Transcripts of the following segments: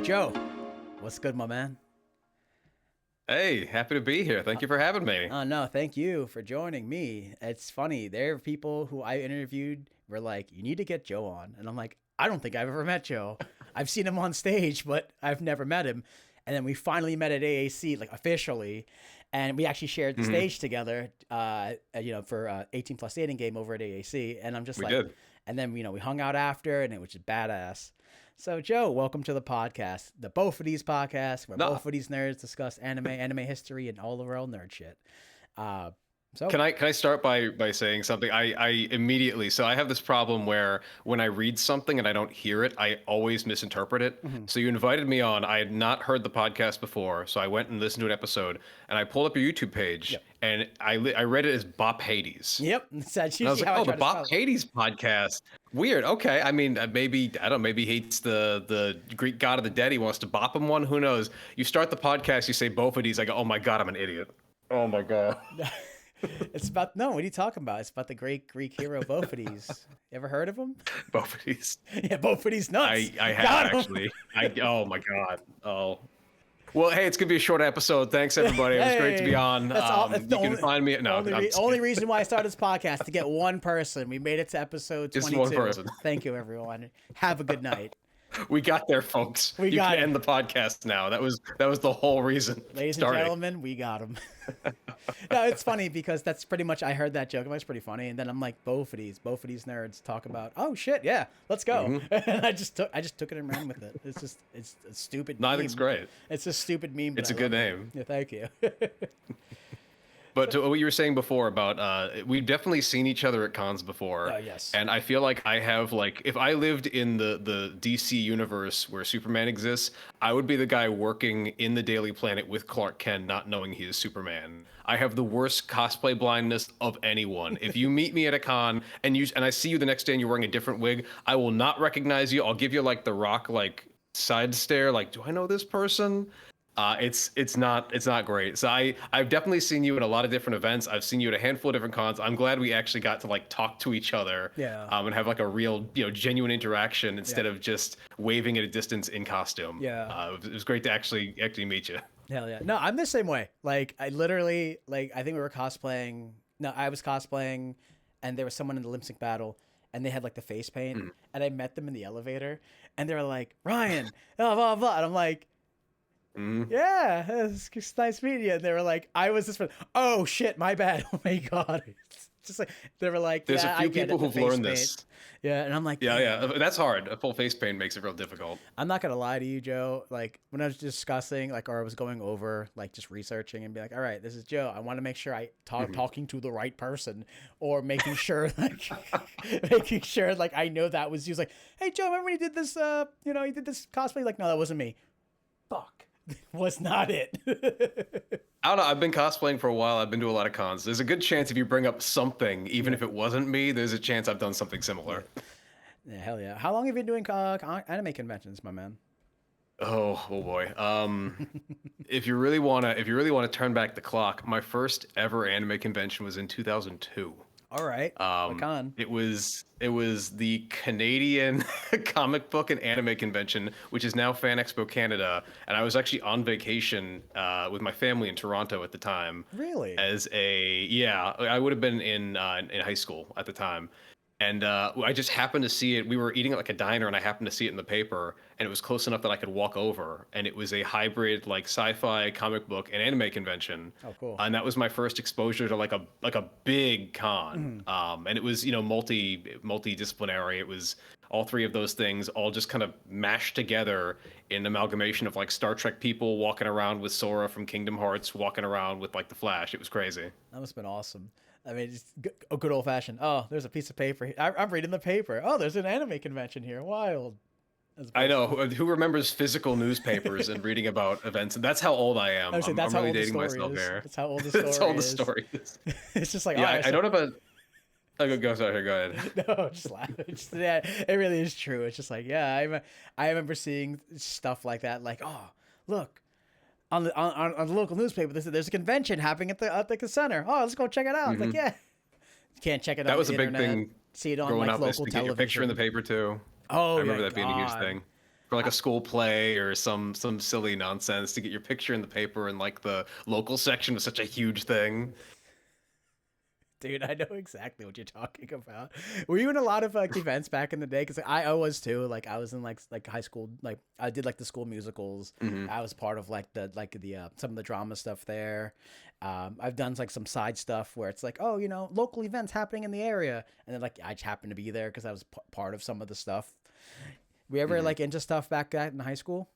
Joe, what's good, my man? Hey, happy to be here. Thank you for having me. Oh, no, thank you for joining me. It's funny. There are people who I interviewed were like, you need to get Joe on. And I'm like, I don't think I've ever met Joe. I've seen him on stage, but I've never met him. And then we finally met at AAC, like officially. And we actually shared the hmm stage together, for 18 plus dating game over at AAC. And I'm just We like, did. and then, we hung out after and it was just badass. So, Joe, welcome to the podcast, the Bophades podcast, where No, Bophades nerds discuss anime history, and all the real nerd shit. Uh, so, can I start by saying something? I immediately so I have this problem where when I read something and I don't hear it, I always misinterpret it. mhm. So you invited me on. I had not heard the podcast before, so I went and listened to an episode, and I pulled up your YouTube page, Yep. and I read it as Bophades. Yep, that's And I was usually like, how I "Oh, the try to Bob spell it. Hades podcast. Weird. Okay. I mean, maybe I don't know. Maybe he hates the Greek god of the dead. He wants to bop him one. Who knows? You start the podcast. You say Bophades. I go, oh my god, I'm an idiot. Oh my god. It's about, no, what are you talking about? It's about the great Greek hero Bophades. You ever heard of him? Bophades. Yeah, Bophades nuts. I have Got him. actually. I Oh my god. Oh. Well, hey, it's gonna be a short episode. Thanks everybody. It was great to be Hey, on. that's all. That's You the can find me. No, I'm just only kidding. reason why I started this podcast to get one person. We made it to episode Just 22. one person. Thank you, everyone. Have a good night, We got there, folks. We You got can it. end the podcast now. That was the whole reason. ladies and Starting. gentlemen. We got him. No, it's funny because that's pretty much, I heard that joke. It was pretty funny, and then I'm like, Bophades nerds talk about. Oh shit, yeah, let's go. And I just took it and ran with it. It's a stupid. No, I meme. think it's great. It's a stupid meme. But It's I a good love it. name. Yeah, thank you. But to what you were saying before about we've definitely seen each other at cons before. Oh, yes. And I feel like I have like if I lived in the DC universe where Superman exists, I would be the guy working in the Daily Planet with Clark Kent, not knowing he is Superman. I have the worst cosplay blindness of anyone. If you meet me at a con and I see you the next day and you're wearing a different wig, I will not recognize you. I'll give you like the Rock like side stare, like, do I know this person? It's not great. So I've definitely seen you at a lot of different events. I've seen you at a handful of different cons. I'm glad we actually got to like talk to each other, Yeah. and have like a real genuine interaction instead of just waving at a distance in costume. Yeah. It was great to actually meet you. Hell yeah. No, I'm the same way. Like, I literally, like, I think we were cosplaying. No, I was cosplaying, and there was someone in the lip sync battle, and they had, like, the face paint, and I met them in the elevator, and they were like, Ryan, blah, blah, blah. And I'm like, yeah, it's nice meeting you. And they were like, I was this person. Oh, shit, my bad. Oh, my God. It's just like, they were like, There's yeah, a few I get people it, the who've face learned paint. this. Yeah, and I'm like, Yeah, that's hard. A full face paint makes it real difficult. I'm not gonna lie to you, Joe. Like, when I was discussing, like, or I was going over, like, just researching and be like, all right, this is Joe. I want to make sure I talking to the right person, or making sure, like, I know that was you. Was like, hey, Joe, remember when you did this? You did this cosplay? Like, no, that wasn't me. Fuck, was not it. I don't know. I've been cosplaying for a while. I've been to a lot of cons. There's a good chance if you bring up something, even if it wasn't me, there's a chance I've done something similar. Yeah, hell yeah. How long have you been doing anime conventions, my man? Oh boy. If you really wanna turn back the clock, my first ever anime convention was in 2002. All right. What con? It was the Canadian Comic Book and Anime Convention, which is now Fan Expo Canada, and I was actually on vacation with my family in Toronto at the time. Really? I would have been in high school at the time. And I just happened to see it. We were eating at like a diner, and I happened to see it in the paper, and it was close enough that I could walk over. And it was a hybrid, like sci-fi, comic book, and anime convention. Oh, cool. And that was my first exposure to like a big con. And it was multidisciplinary. It was all three of those things all just kind of mashed together in an amalgamation of like Star Trek people walking around with Sora from Kingdom Hearts, walking around with like the Flash. It was crazy. That must have been awesome. I mean, just a good old fashioned. Oh, there's a piece of paper. I'm reading the paper. Oh, there's an anime convention here. Wild. I know. Who remembers physical newspapers and reading about events? And that's how old I am. That's I'm how really old the dating story myself is. here. That's how old the story That's all the is. story is. It's just like, Yeah, I don't have a. Oh, go sorry. Go ahead. No, just laugh. Yeah, it really is true. It's just like, yeah, I remember seeing stuff like that. Like, oh, look, on the local newspaper, there's a convention happening at the center. Oh, let's go check it out. It's like, yeah, you can't check it out. That was on a the big internet. thing See it on growing like up. local To get television. your picture in the paper too. Oh, I remember my that being a huge God. thing. for like a school play or some silly nonsense to get your picture in the paper, and like the local section was such a huge thing. Dude, I know exactly what you're talking about. Were you in a lot of like events back in the day? Because I was too. Like I was in like high school. Like I did like the school musicals. Hmm. I was part of like the some of the drama stuff there. I've done like some side stuff where it's like, oh, local events happening in the area, and then like I just happened to be there because I was part of some of the stuff. Were you ever Hmm. like into stuff back in high school?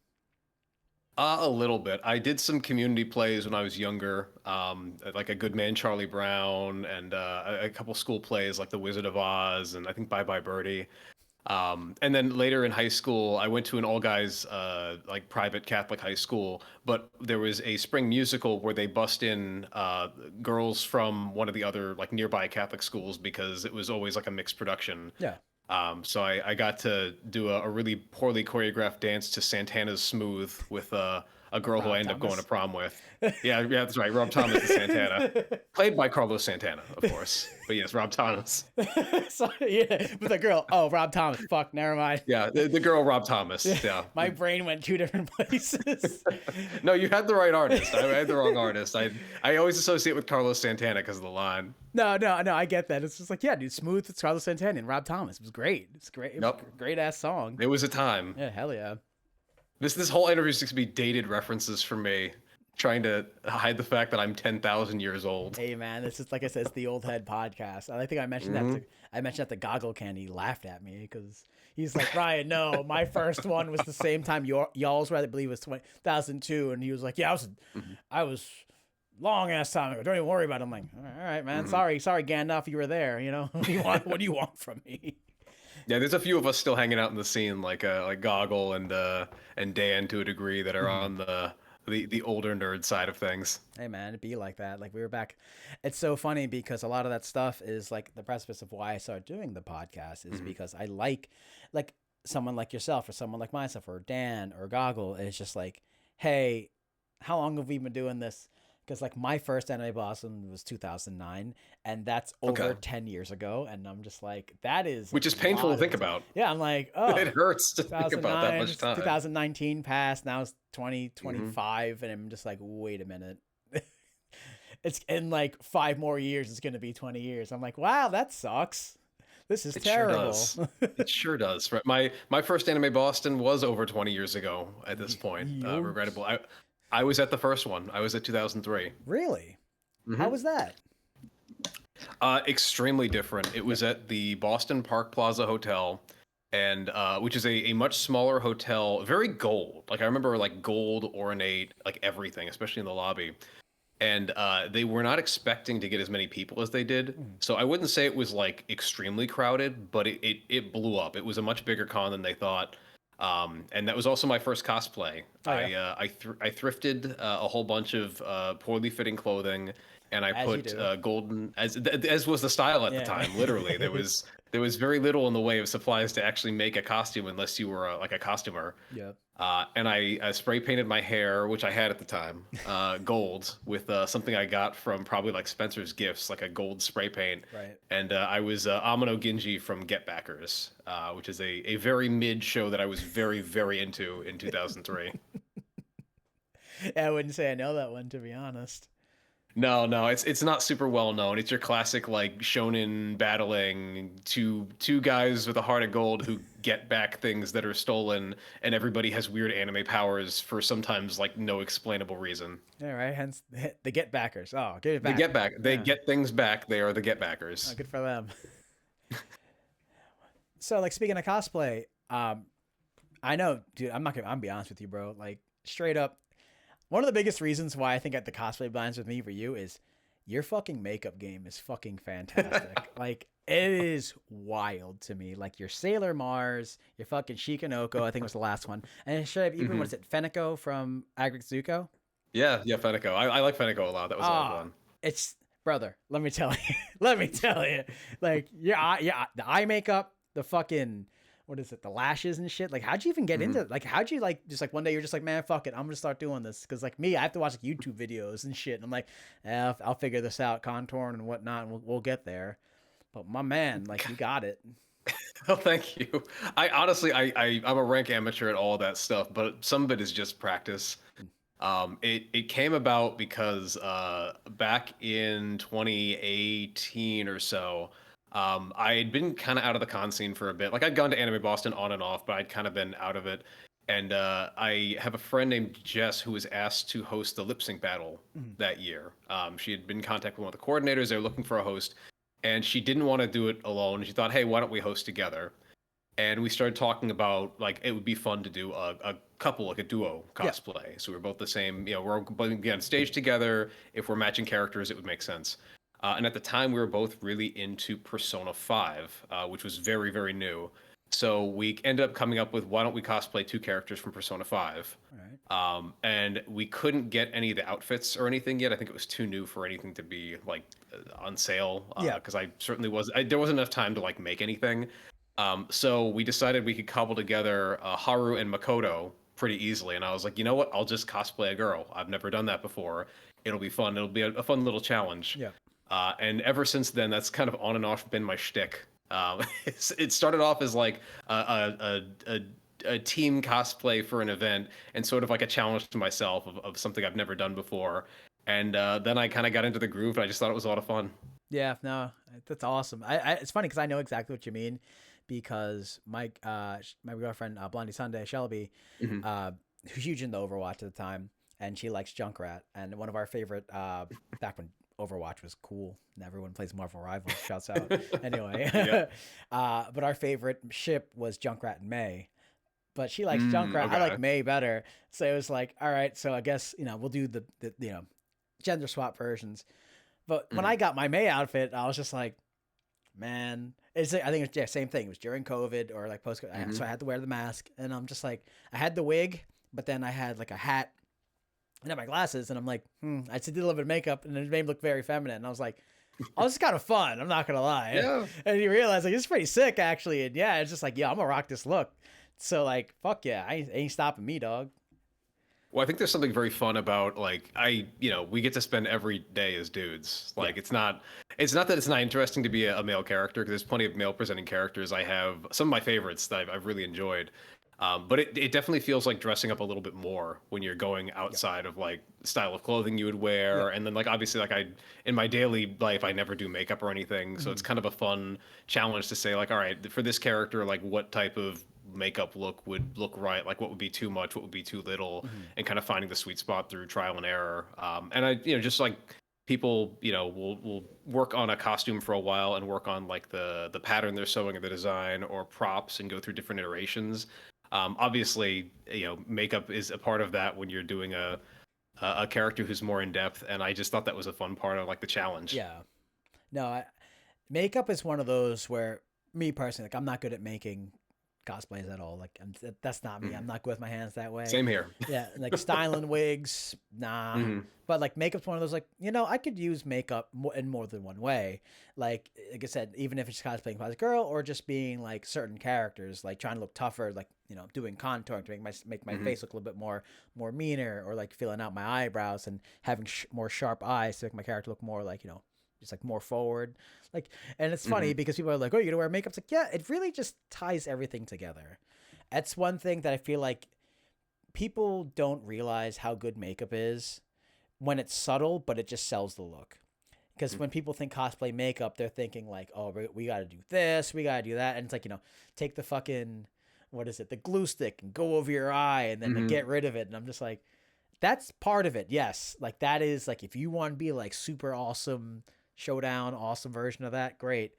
A little bit. I did some community plays when I was younger, like A Good Man, Charlie Brown, and a couple school plays like The Wizard of Oz, and I think Bye Bye Birdie. And then later in high school, I went to an all guys like private Catholic high school, but there was a spring musical where they bust in girls from one of the other like nearby Catholic schools because it was always like a mixed production. Yeah. So I got to do a really poorly choreographed dance to Santana's Smooth with a girl who I Rob ended up going to Thomas. prom with. Yeah, yeah, that's right. Rob Thomas is Santana. Played by Carlos Santana, of course. But yes, Rob Thomas. So, yeah, but the girl. Oh, Rob Thomas. Fuck, never mind. Yeah, the girl Rob Thomas. Yeah. My brain went two different places. No, you had the right artist. I had the wrong artist. I always associate with Carlos Santana because of the line. No, I get that. It's just like, yeah, dude, Smooth, it's Carlos Santana and Rob Thomas. It was great. It's great. It was Yep. a great ass song. It was a time. Yeah, hell yeah. This whole interview is going to be dated references for me, trying to hide the fact that I'm 10,000 years old. Hey man, this is like I said, it's the Old Head podcast. I think I mentioned that to Goggle Can. He laughed at me because he's like, Ryan, no, my first one was the same time y'all's, I believe it was 2002, and he was like, yeah, I was long ass time ago. Don't even worry about it. I'm like, all right, man. Sorry, Gandalf, you were there. What do you want from me? Yeah, there's a few of us still hanging out in the scene, like Goggle and Dan to a degree that are on the older nerd side of things. Hey man, it'd be like that. Like we were back. It's so funny because a lot of that stuff is like the precipice of why I started doing the podcast is because I like someone like yourself or someone like myself or Dan or Goggle is just like, hey, how long have we been doing this? Because like my first anime Boston was 2009, and that's over 10 years ago, and I'm just like, that is Which is painful to think about. Yeah, I'm like, oh, It hurts to think about that much time. 2019 passed, now it's 2025, and I'm just like, wait a minute. It's in like 5 more years, it's gonna be 20 years. I'm like, wow, that sucks. This is terrible. Sure does. It sure does. My first anime Boston was over 20 years ago at this point. Regrettable. I was at the first one. I was at 2003. Really? How was that? Extremely different. It was at the Boston Park Plaza Hotel, and which is a much smaller hotel, very gold. Like I remember, like gold ornate, like everything, especially in the lobby. And they were not expecting to get as many people as they did. So I wouldn't say it was like extremely crowded, but it blew up. It was a much bigger con than they thought. And that was also my first cosplay. Oh, yeah. I thrifted a whole bunch of poorly fitting clothing, and I put golden as was the style at the time. Literally, there was very little in the way of supplies to actually make a costume unless you were like a costumer. Yep. And I spray painted my hair, which I had at the time, gold with something I got from probably like Spencer's Gifts, like a gold spray paint. Right. And I was Amino Ginji from Get Backers, which is a very mid show that I was very, very into in 2003. I wouldn't say I know that one, to be honest. No, it's not super well known. It's your classic like shonen battling two guys with a heart of gold who get back things that are stolen, and everybody has weird anime powers for sometimes like no explainable reason. All right, hence the Get Backers. Oh, get it back. They get back. They get things back. They are the Get Backers. Oh, good for them. So, like, speaking of cosplay, I know, dude. I'm gonna be honest with you, bro. Like, straight up. One of the biggest reasons why I think at the cosplay blinds with me for you is your fucking makeup game is fucking fantastic. Like, it is wild to me. Like, your Sailor Mars, your fucking Shikanoko, I think was the last one. And should have even, what is it, Feneko from Agrizuko? Yeah, Feneko. I like Feneko a lot. That was a lot of fun. It's, brother, let me tell you. Like, yeah, the eye makeup, the fucking... What is it? The lashes and shit. Like, how'd you even get into it? Like, how'd you like just like one day you're just like, man, fuck it, I'm gonna start doing this because like me, I have to watch like YouTube videos and shit. And I'm like, I'll figure this out, contouring and whatnot, and we'll get there. But my man, like, you got it. Oh, thank you. I honestly, I'm a rank amateur at all of that stuff, but some of it is just practice. It came about because back in 2018 or so, I had been kind of out of the con scene for a bit. Like I'd gone to Anime Boston on and off, but I'd kind of been out of it. And I have a friend named Jess who was asked to host the lip sync battle Mhm. that year. She had been in contact with one of the coordinators. They were looking for a host, and she didn't want to do it alone. She thought, hey, why don't we host together? And we started talking about like it would be fun to do a couple, like a duo Yeah. cosplay. So we're both the same, we're going to be on stage together. If we're matching characters, it would make sense. And at the time, we were both really into Persona 5, which was very, very new. So we ended up coming up with why don't we cosplay two characters from Persona 5? All right. And we couldn't get any of the outfits or anything yet. I think it was too new for anything to be like on sale Yeah. because I certainly there wasn't enough time to like make anything. So we decided we could cobble together Haru and Makoto pretty easily. And I was like, you know what? I'll just cosplay a girl. I've never done that before. It'll be fun. It'll be a fun little challenge. Yeah. And ever since then, that's kind of on and off been my shtick. It started off as like a team cosplay for an event and sort of like a challenge to myself of something I've never done before. And then I kind of got into the groove and I just thought it was a lot of fun. Yeah, no, that's awesome. It's funny because I know exactly what you mean, because my girlfriend Blondie Sunday Shelby, Hmm. who's huge into Overwatch at the time, and she likes Junkrat, and one of our favorite back when Overwatch was cool and everyone plays Marvel Rivals. Shouts out anyway. Yeah. But our favorite ship was Junkrat and May. But she likes Mm, Junkrat. I okay. like May better. So it was like, all right, so I guess we'll do the gender swap versions. But when Mhm. I got my May outfit, I was just like, man, I think it's same thing. It was during COVID or like post, so Mhm. I had to wear the mask, and I'm just like, I had the wig, but then I had like a hat and I had my glasses, and I'm like, I did a little bit of makeup, and it made me look very feminine. And I was like, oh, this is kind of fun. I'm not gonna lie. Yeah. And you realize like it's pretty sick actually, and yeah, it's just like, yeah, I'm gonna rock this look. So like, fuck yeah, ain't stopping me, dog. Well, I think there's something very fun about like we get to spend every day as dudes. Yeah. Like it's not that it's not interesting to be a male character because there's plenty of male presenting characters. I have some of my favorites that I've really enjoyed. But it definitely feels like dressing up a little bit more when you're going Yeah. outside of like style of clothing you would Yeah. wear. And then like obviously like in my daily life I never do makeup or anything. So it's Mhm. kind of a fun challenge to say like, all right, for this character, like what type of makeup look would look right? Like what would be too much, what would be too little, Mhm. and kind of finding the sweet spot through trial and error. And I, just like people, will work on a costume for a while and work on like the pattern they're sewing in the design or props and go through different iterations. Obviously, makeup is a part of that when you're doing a character who's more in depth, and I just thought that was a fun part of like the challenge. Yeah. No, makeup is one of those where me personally, like, I'm not good at making cosplays at all. Like, that's not me. Mhm. I'm not good with my hands that way. Same here. Yeah, like styling wigs, nah. Hmm. But like makeup's one of those, like, I could use makeup in more than one way. Like I said, even if it's cosplaying as a girl or just being like certain characters, like trying to look tougher, like doing contouring to make my Hmm. face look a little bit more meaner, or like filling out my eyebrows and having more sharp eyes to make my character look more like just like more forward. Like, and it's funny Hmm. because people are like, "Oh, you're gonna wear makeup?" It's like, yeah, it really just ties everything together. That's one thing that I feel like people don't realize how good makeup is when it's subtle, but it just sells the look. Because when people think cosplay makeup, they're thinking like, oh, we got to do this, we got to do that. And it's like, take the fucking, what is it, the glue stick and go over your eye and then Hmm. get rid of it. And I'm just like, that's part of it. Yes. Like that is like, if you want to be like super awesome showdown, awesome version of that, great.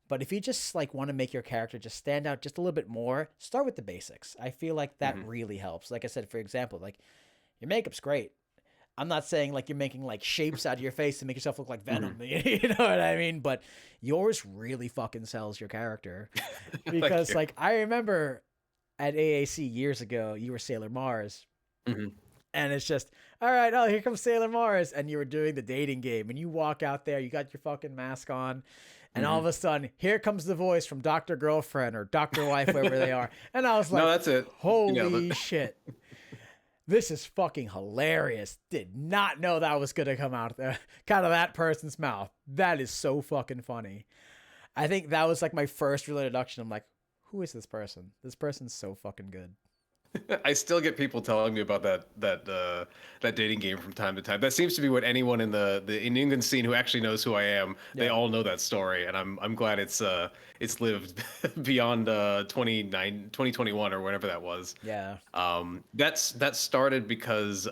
But if you just like want to make your character just stand out just a little bit more, start with the basics. I feel like that Hmm. really helps. Like I said, for example, like your makeup's great. I'm not saying like you're making like shapes out of your face to make yourself look like Hmm. Venom. You know what I mean? But yours really fucking sells your character. Thank Because you. like I remember at AAC years ago, you were Sailor Mars. Hmm. And it's just, all right, oh, here comes Sailor Mars. And you were doing the dating game. And you walk out there, you got your fucking mask on. And all Hmm. of a sudden, here comes the voice from Dr. Girlfriend or Dr. Wife, whoever they are. And I was No, like, that's it. holy shit. This is fucking hilarious. Did not know that was going to come out there, kind of that person's mouth. That is so fucking funny. I think that was like my first real introduction. I'm like, who is this person? This person's so fucking good. I still get people telling me about that dating game from time to time. That seems to be what anyone in the in England scene who actually knows who I am, they Yeah. all know that story, and I'm glad it's lived beyond 2021 or whatever that was. Yeah. That started because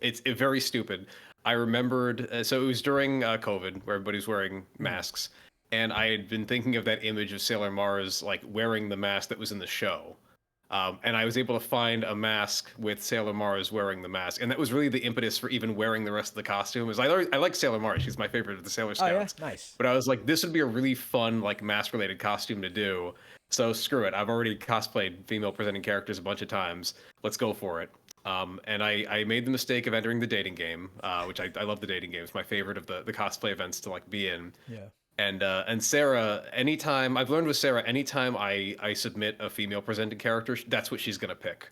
it's very stupid. I remembered, so it was during COVID where everybody's wearing Mm. masks, and I had been thinking of that image of Sailor Mars like wearing the mask that was in the show. And I was able to find a mask with Sailor Mars wearing the mask, and that was really the impetus for even wearing the rest of the costume. Is I like Sailor Mars; she's my favorite of the Sailor Oh yeah, Scouts. nice. But I was like, this would be a really fun like mask-related costume to do. So screw it. I've already cosplayed female presenting characters a bunch of times. Let's go for it. And I made the mistake of entering the dating game, which I love the dating game. It's my favorite of the cosplay events to like be in. Yeah. And Sarah, anytime I've learned with Sarah, anytime I submit a female presented character, that's what she's gonna pick.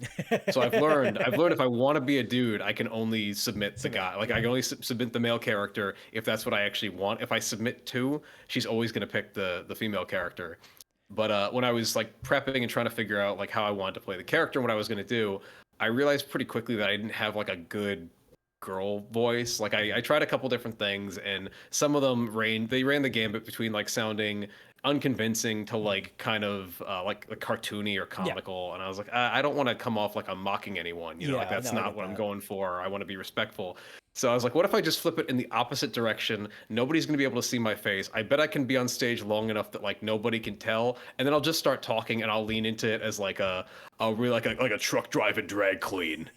So I've learned if I want to be a dude, I can only submit the guy. Like I can only submit the male character if that's what I actually want. If I submit two, she's always gonna pick the female character. But when I was like prepping and trying to figure out like how I wanted to play the character and what I was gonna do, I realized pretty quickly that I didn't have like a good girl voice. Like I tried a couple different things, and some of them ran the gambit between like sounding unconvincing to like kind of like cartoony or Yeah. comical. And I was like, I don't want to come off like I'm mocking anyone. You know, like Yeah, that's no, I not get what I'm that. going for. I want to be respectful. So I was like, what if I just flip it in the opposite direction? Nobody's gonna be able to see my face. I bet I can be on stage long enough that like nobody can tell, and then I'll just start talking and I'll lean into it as like a real like a truck driving drag queen.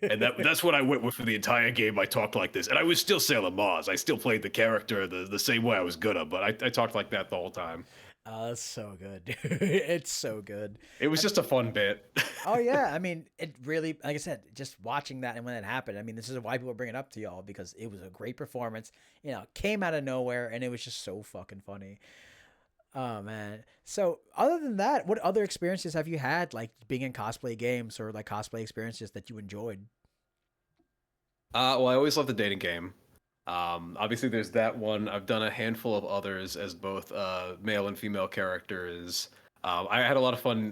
And that's what I went with for the entire game. I talked like this, and I was still Sailor Mars. I still played the character the same way I was gonna, but I talked like that the whole time. That's so good, dude. It's so good. It was I just a fun bit. Oh yeah, I mean, it really, like I said, just watching that and when it happened. I mean, this is why people bring it up to y'all because it was a great performance. You know, came out of nowhere and it was just so fucking funny. Oh man. So other than that, what other experiences have you had, like being in cosplay games or like cosplay experiences that you enjoyed? Well, I always love the dating game. Obviously, there's that one. I've done a handful of others as both male and female characters. I had a lot of fun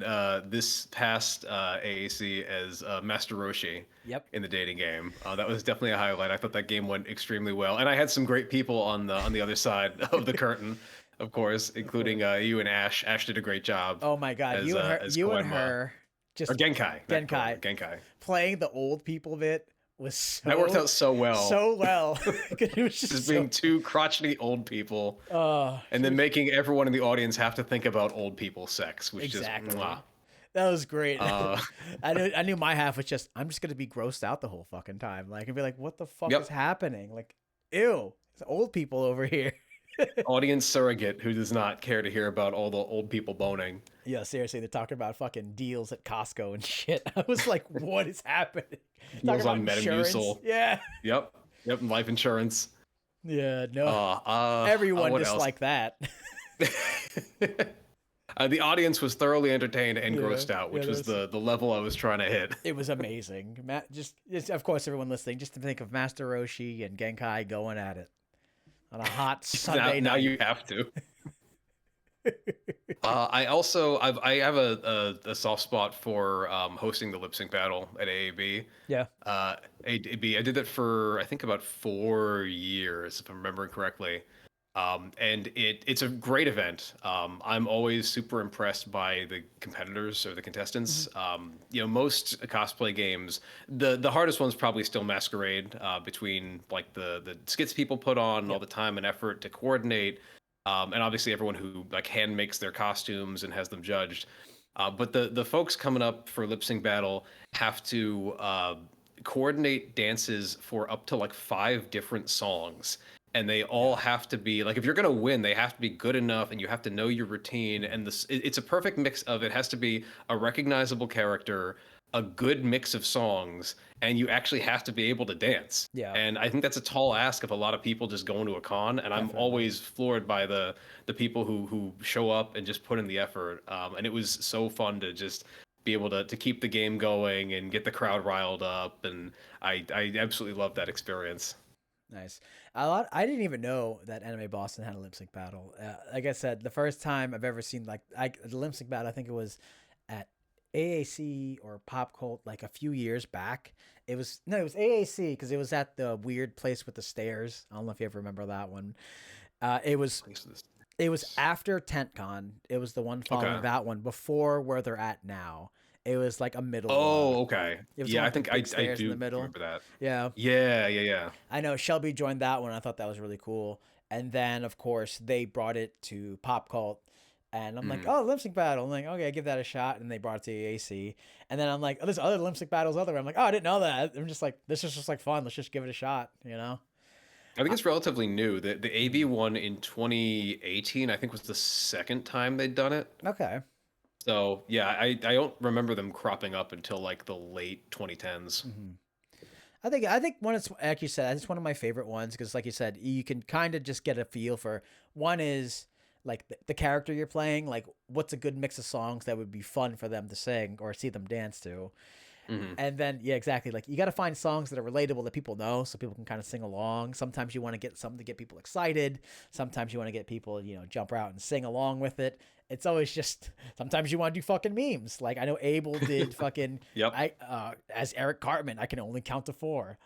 this past AAC as Master Roshi Yep. in the dating game. That was definitely a highlight. I thought that game went extremely well, and I had some great people on the other side of the curtain, of course, including you and Ash. Ash did a great job Oh my god, as you and Koenma. her, Or just Genkai, not Genkai Koenma, Genkai. playing the old people bit was That worked out so well. so well. 'Cause it was just Just so. being two crotchety old people, and She then was, making everyone in the audience have to think about old people sex, which just exactly. mwah. That was great. Uh, I knew my half was just I'm just gonna be grossed out the whole fucking time. Like and be like, what the fuck is yep. happening? Like, ew, it's old people over here. Audience surrogate who does not care to hear about all the old people boning. Yeah, seriously, they're talking about fucking deals at Costco and shit. I was like, what is happening? Talking Deals about on insurance. Metamucil. Yeah. Yep. Yep. And life insurance. Yeah, no. Everyone Everyone disliked that. The audience was thoroughly entertained and Yeah, grossed out, which yeah, was the level I was trying to hit. It was amazing. Of course, everyone listening, just to think of Master Roshi and Genkai going at it on a hot Sunday Now night. you have to. I have a soft spot for hosting the lip sync battle at AAB. Yeah. AAB. I did that for I think about 4 years, if I'm remembering correctly. And it's a great event. I'm always super impressed by the competitors or the contestants. Most cosplay games, the hardest one's probably still Masquerade, between like the skits people put on and all the time and effort to coordinate. And obviously everyone who like hand makes their costumes and has them judged. But the folks coming up for lip sync battle have to coordinate dances for up to like 5 different songs. And they all have to be like, if you're gonna win, they have to be good enough, and you have to know your routine. And it's a perfect mix of it has to be a recognizable character, a good mix of songs, and you actually have to be able to dance. Yeah. And I think that's a tall ask of a lot of people just going to a con. And I'm always floored by the people who show up and just put in the effort. And it was so fun to just be able to keep the game going and get the crowd riled up. And I absolutely love that experience. Nice. A lot. I didn't even know that Anime Boston had a lip sync battle. Like I said, the first time I've ever seen the lip sync battle, I think it was at AAC or Pop Cult like a few years back. It was no, it was AAC because it was at the weird place with the stairs. I don't know if you ever remember that one. Uh, it was Place this- it was after TentCon. It was the one following Okay. that one before where they're at now. It was like a middle. Oh, okay. It was the Yeah, one I with the think I big I stairs in the do middle. remember that. Yeah. Yeah, yeah, yeah. I know Shelby joined that one. I thought that was really cool. And then, of course, they brought it to Pop Cult. And I'm like, Mhm. oh, lip sync battle. I'm like, okay, give that a shot. And they brought it to AC. And then I'm like, oh, there's other lip sync battles other. I'm like, oh, I didn't know that. I'm just like, this is just like fun. Let's just give it a shot, you know? I think Uh, it's relatively new. The AB mhm. one in 2018, I think, was the second time they'd done it. Okay. So yeah, I don't remember them cropping up until like the late 2010s. hmm I think when it's like you said, it's one of my favorite ones because, like you said, you can kind of just get a feel for one is like the character you're playing, like what's a good mix of songs that would be fun for them to sing or see them dance to. Hmm. And then, yeah, exactly. Like you got to find songs that are relatable that people know, so people can kind of sing along. Sometimes you want to get something to get people excited. Sometimes you want to get people, jump out and sing along with it. It's always just. Sometimes you want to do fucking memes. Like I know Abel did fucking. Yep. As Eric Cartman, I can only count to four.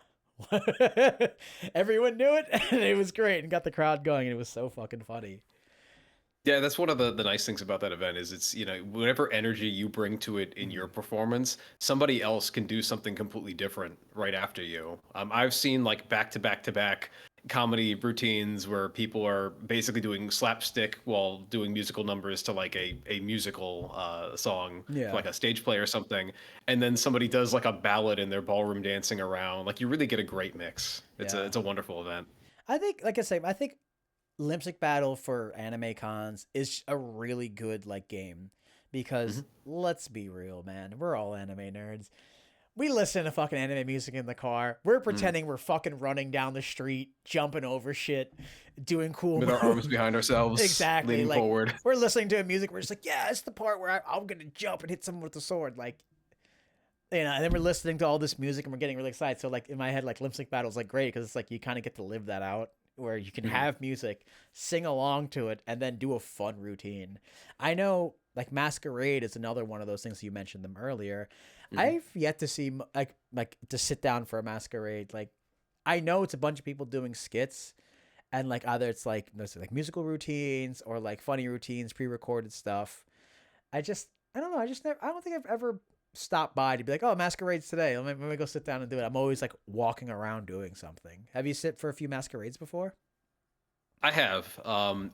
Everyone knew it, and it was great, and got the crowd going, and it was so fucking funny. Yeah, that's one of the nice things about that event is it's, whatever energy you bring to it in your Mhm. performance, somebody else can do something completely different right after you. I've seen like back to back to back comedy routines where people are basically doing slapstick while doing musical numbers to like a musical song for Yeah, like a stage play or something, and then somebody does like a ballad and they're ballroom dancing around. Like you really get a great mix. It's a yeah. it's a wonderful event. I think, like I say, I think Limsic Battle for anime cons is a really good like game because Hmm. let's be real, man. We're all anime nerds. We listen to fucking anime music in the car. We're pretending we're fucking running down the street, jumping over shit, doing cool With our arms moves. behind ourselves, Exactly. leaning Like forward. we're listening to music. We're just like, yeah, it's the part where I'm gonna jump and hit someone with the sword. Like, and then we're listening to all this music and we're getting really excited. So like in my head, like lip sync battles like great because it's like you kind of get to live that out where you can Mhm. have music, sing along to it, and then do a fun routine. I know like Masquerade is another one of those things you mentioned them earlier. Mhm. I've yet to see like to sit down for a Masquerade. Like I know it's a bunch of people doing skits and like either it's like there's like musical routines or like funny routines, pre-recorded stuff. I don't know. I don't think I've ever stopped by to be like, oh, masquerades today. Let me go sit down and do it. I'm always like walking around doing something. Have you sit for a few masquerades before? I have.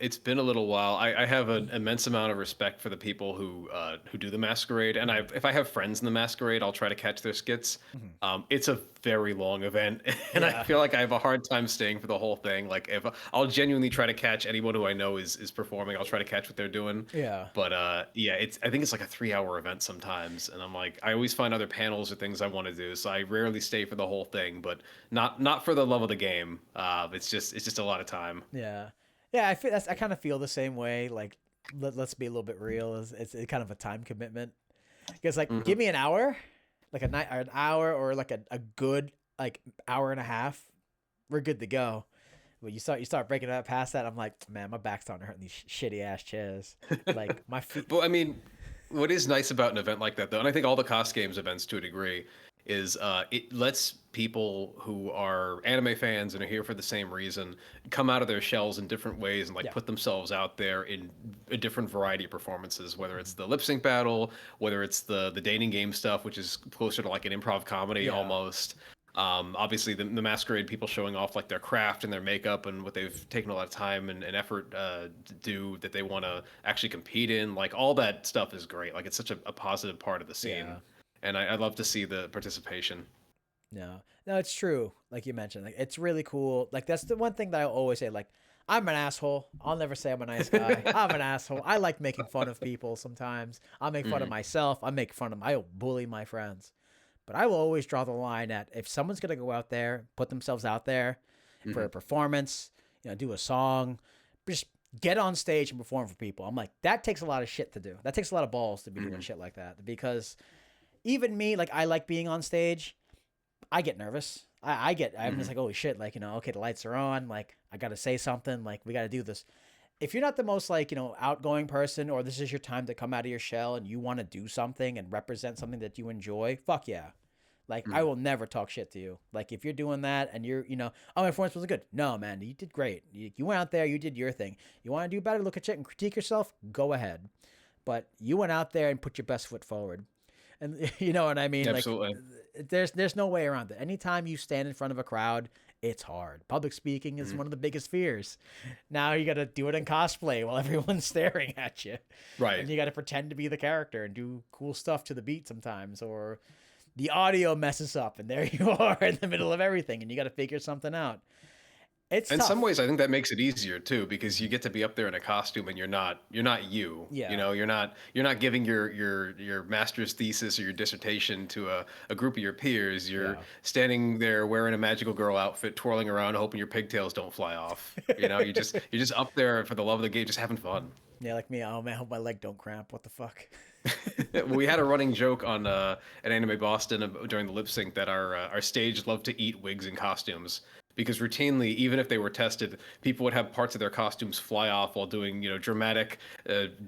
It's been a little while. I have an immense amount of respect for the people who do the masquerade, and Mhm. if I have friends in the masquerade, I'll try to catch their skits. Mhm. It's a very long event, and I Yeah. feel like I have a hard time staying for the whole thing. Like if I'll genuinely try to catch anyone who I know is performing, I'll try to catch what they're doing. Yeah. But yeah, I think it's like a 3 hour event sometimes, and I'm like I always find other panels or things I want to do, so I rarely stay for the whole thing. But not for the love of the game. It's just a lot of time. Yeah. Yeah. I kind of feel the same way. Like, let's be a little bit real. It's kind of a time commitment because like Hmm. give me an hour, like a night or an hour or like a good like hour and a half, we're good to go. When you start breaking it up past that, I'm like, man, my back's starting to hurt in these shitty ass chairs. Like my feet. But I mean, what is nice about an event like that, though, and I think all the cost games events to a degree, is it lets people who are anime fans and are here for the same reason come out of their shells in different ways and like Yeah. put themselves out there in a different variety of performances, whether it's Mhm. the lip sync battle, whether it's the dating game stuff, which is closer to like an improv comedy Yeah. almost. Obviously, the masquerade people showing off like their craft and their makeup and what they've taken a lot of time and effort to do that they want to actually compete in. Like all that stuff is great. Like it's such a positive part of the scene, Yeah. and I love to see the participation. No. No, it's true. Like you mentioned, like it's really cool. Like that's the one thing that I always say. Like I'm an asshole. I'll never say I'm a nice guy. I'm an asshole. I like making fun of people sometimes. I'll make fun of Hmm. myself. I make fun of. I'll bully my friends. But I will always draw the line at if someone's gonna go out there, put themselves out there for Hmm. a performance, do a song, just get on stage and perform for people. I'm like, that takes a lot of shit to do. That takes a lot of balls to be doing Hmm. shit like that. Because even me, like I like being on stage. I get nervous. I'm just like, holy shit, like, okay, the lights are on, like, I gotta say something, like, we gotta do this. If you're not the most, like, outgoing person, or this is your time to come out of your shell and you want to do something and represent something that you enjoy, fuck yeah. Like, I will never talk shit to you. Like, if you're doing that and you're, oh, my performance was good. No, man, you did great. You went out there, you did your thing. You want to do better, look at shit and critique yourself, go ahead. But you went out there and put your best foot forward. And you know what I mean? Absolutely. Like, there's no way around it. Anytime you stand in front of a crowd, it's hard. Public speaking is one of the biggest fears. Now you got to do it in cosplay while everyone's staring at you. Right. And you got to pretend to be the character and do cool stuff to the beat sometimes, or the audio messes up and there you are in the middle of everything and you got to figure something out. It's in tough. some ways I think that makes it easier too, because you get to be up there in a costume and you're not you. Yeah. You're not giving your master's thesis or your dissertation to a group of your peers. You're standing there wearing a magical girl outfit, twirling around, hoping your pigtails don't fly off. You're just up there for the love of the game, just having fun. Yeah, like me. Oh man, I hope my leg don't cramp. What the fuck? We had a running joke on at Anime Boston during the lip sync that our stage loved to eat wigs and costumes, because routinely, even if they were tested, people would have parts of their costumes fly off while doing dramatic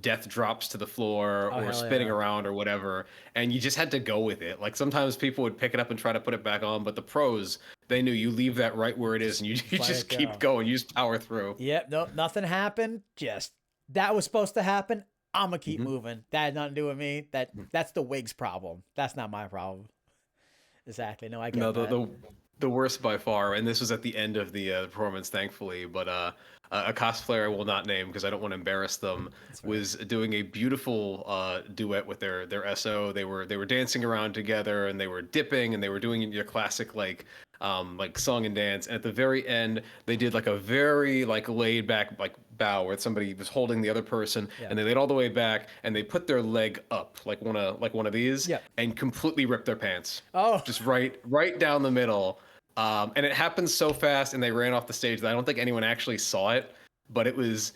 death drops to the floor or spinning around or whatever, and you just had to go with it. Like, sometimes people would pick it up and try to put it back on, but the pros, they knew you leave that right where it is and you just keep going. You just power through. Yep. Nope. Nothing happened. Just that was supposed to happen. I'm gonna keep moving. That had nothing to do with me. That's the wig's problem. That's not my problem. Exactly. No, I get that. The worst by far, and this was at the end of the performance, thankfully, but a cosplayer I will not name because I don't want to embarrass them, was doing a beautiful duet with their SO. They were dancing around together and they were dipping and they were doing your classic like song and dance. And at the very end, they did like a very laid back bow where somebody was holding the other person, and they laid all the way back and they put their leg up like one of these, and completely ripped their pants. Oh, just right down the middle. And it happened so fast and they ran off the stage that I don't think anyone actually saw it, but it was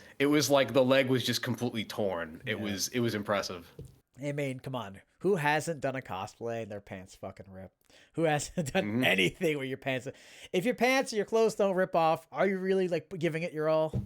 like the leg was just completely torn. It was impressive. I mean, come on. Who hasn't done a cosplay and their pants fucking rip? Who hasn't done anything where your pants... If your pants or your clothes don't rip off, are you really like giving it your all?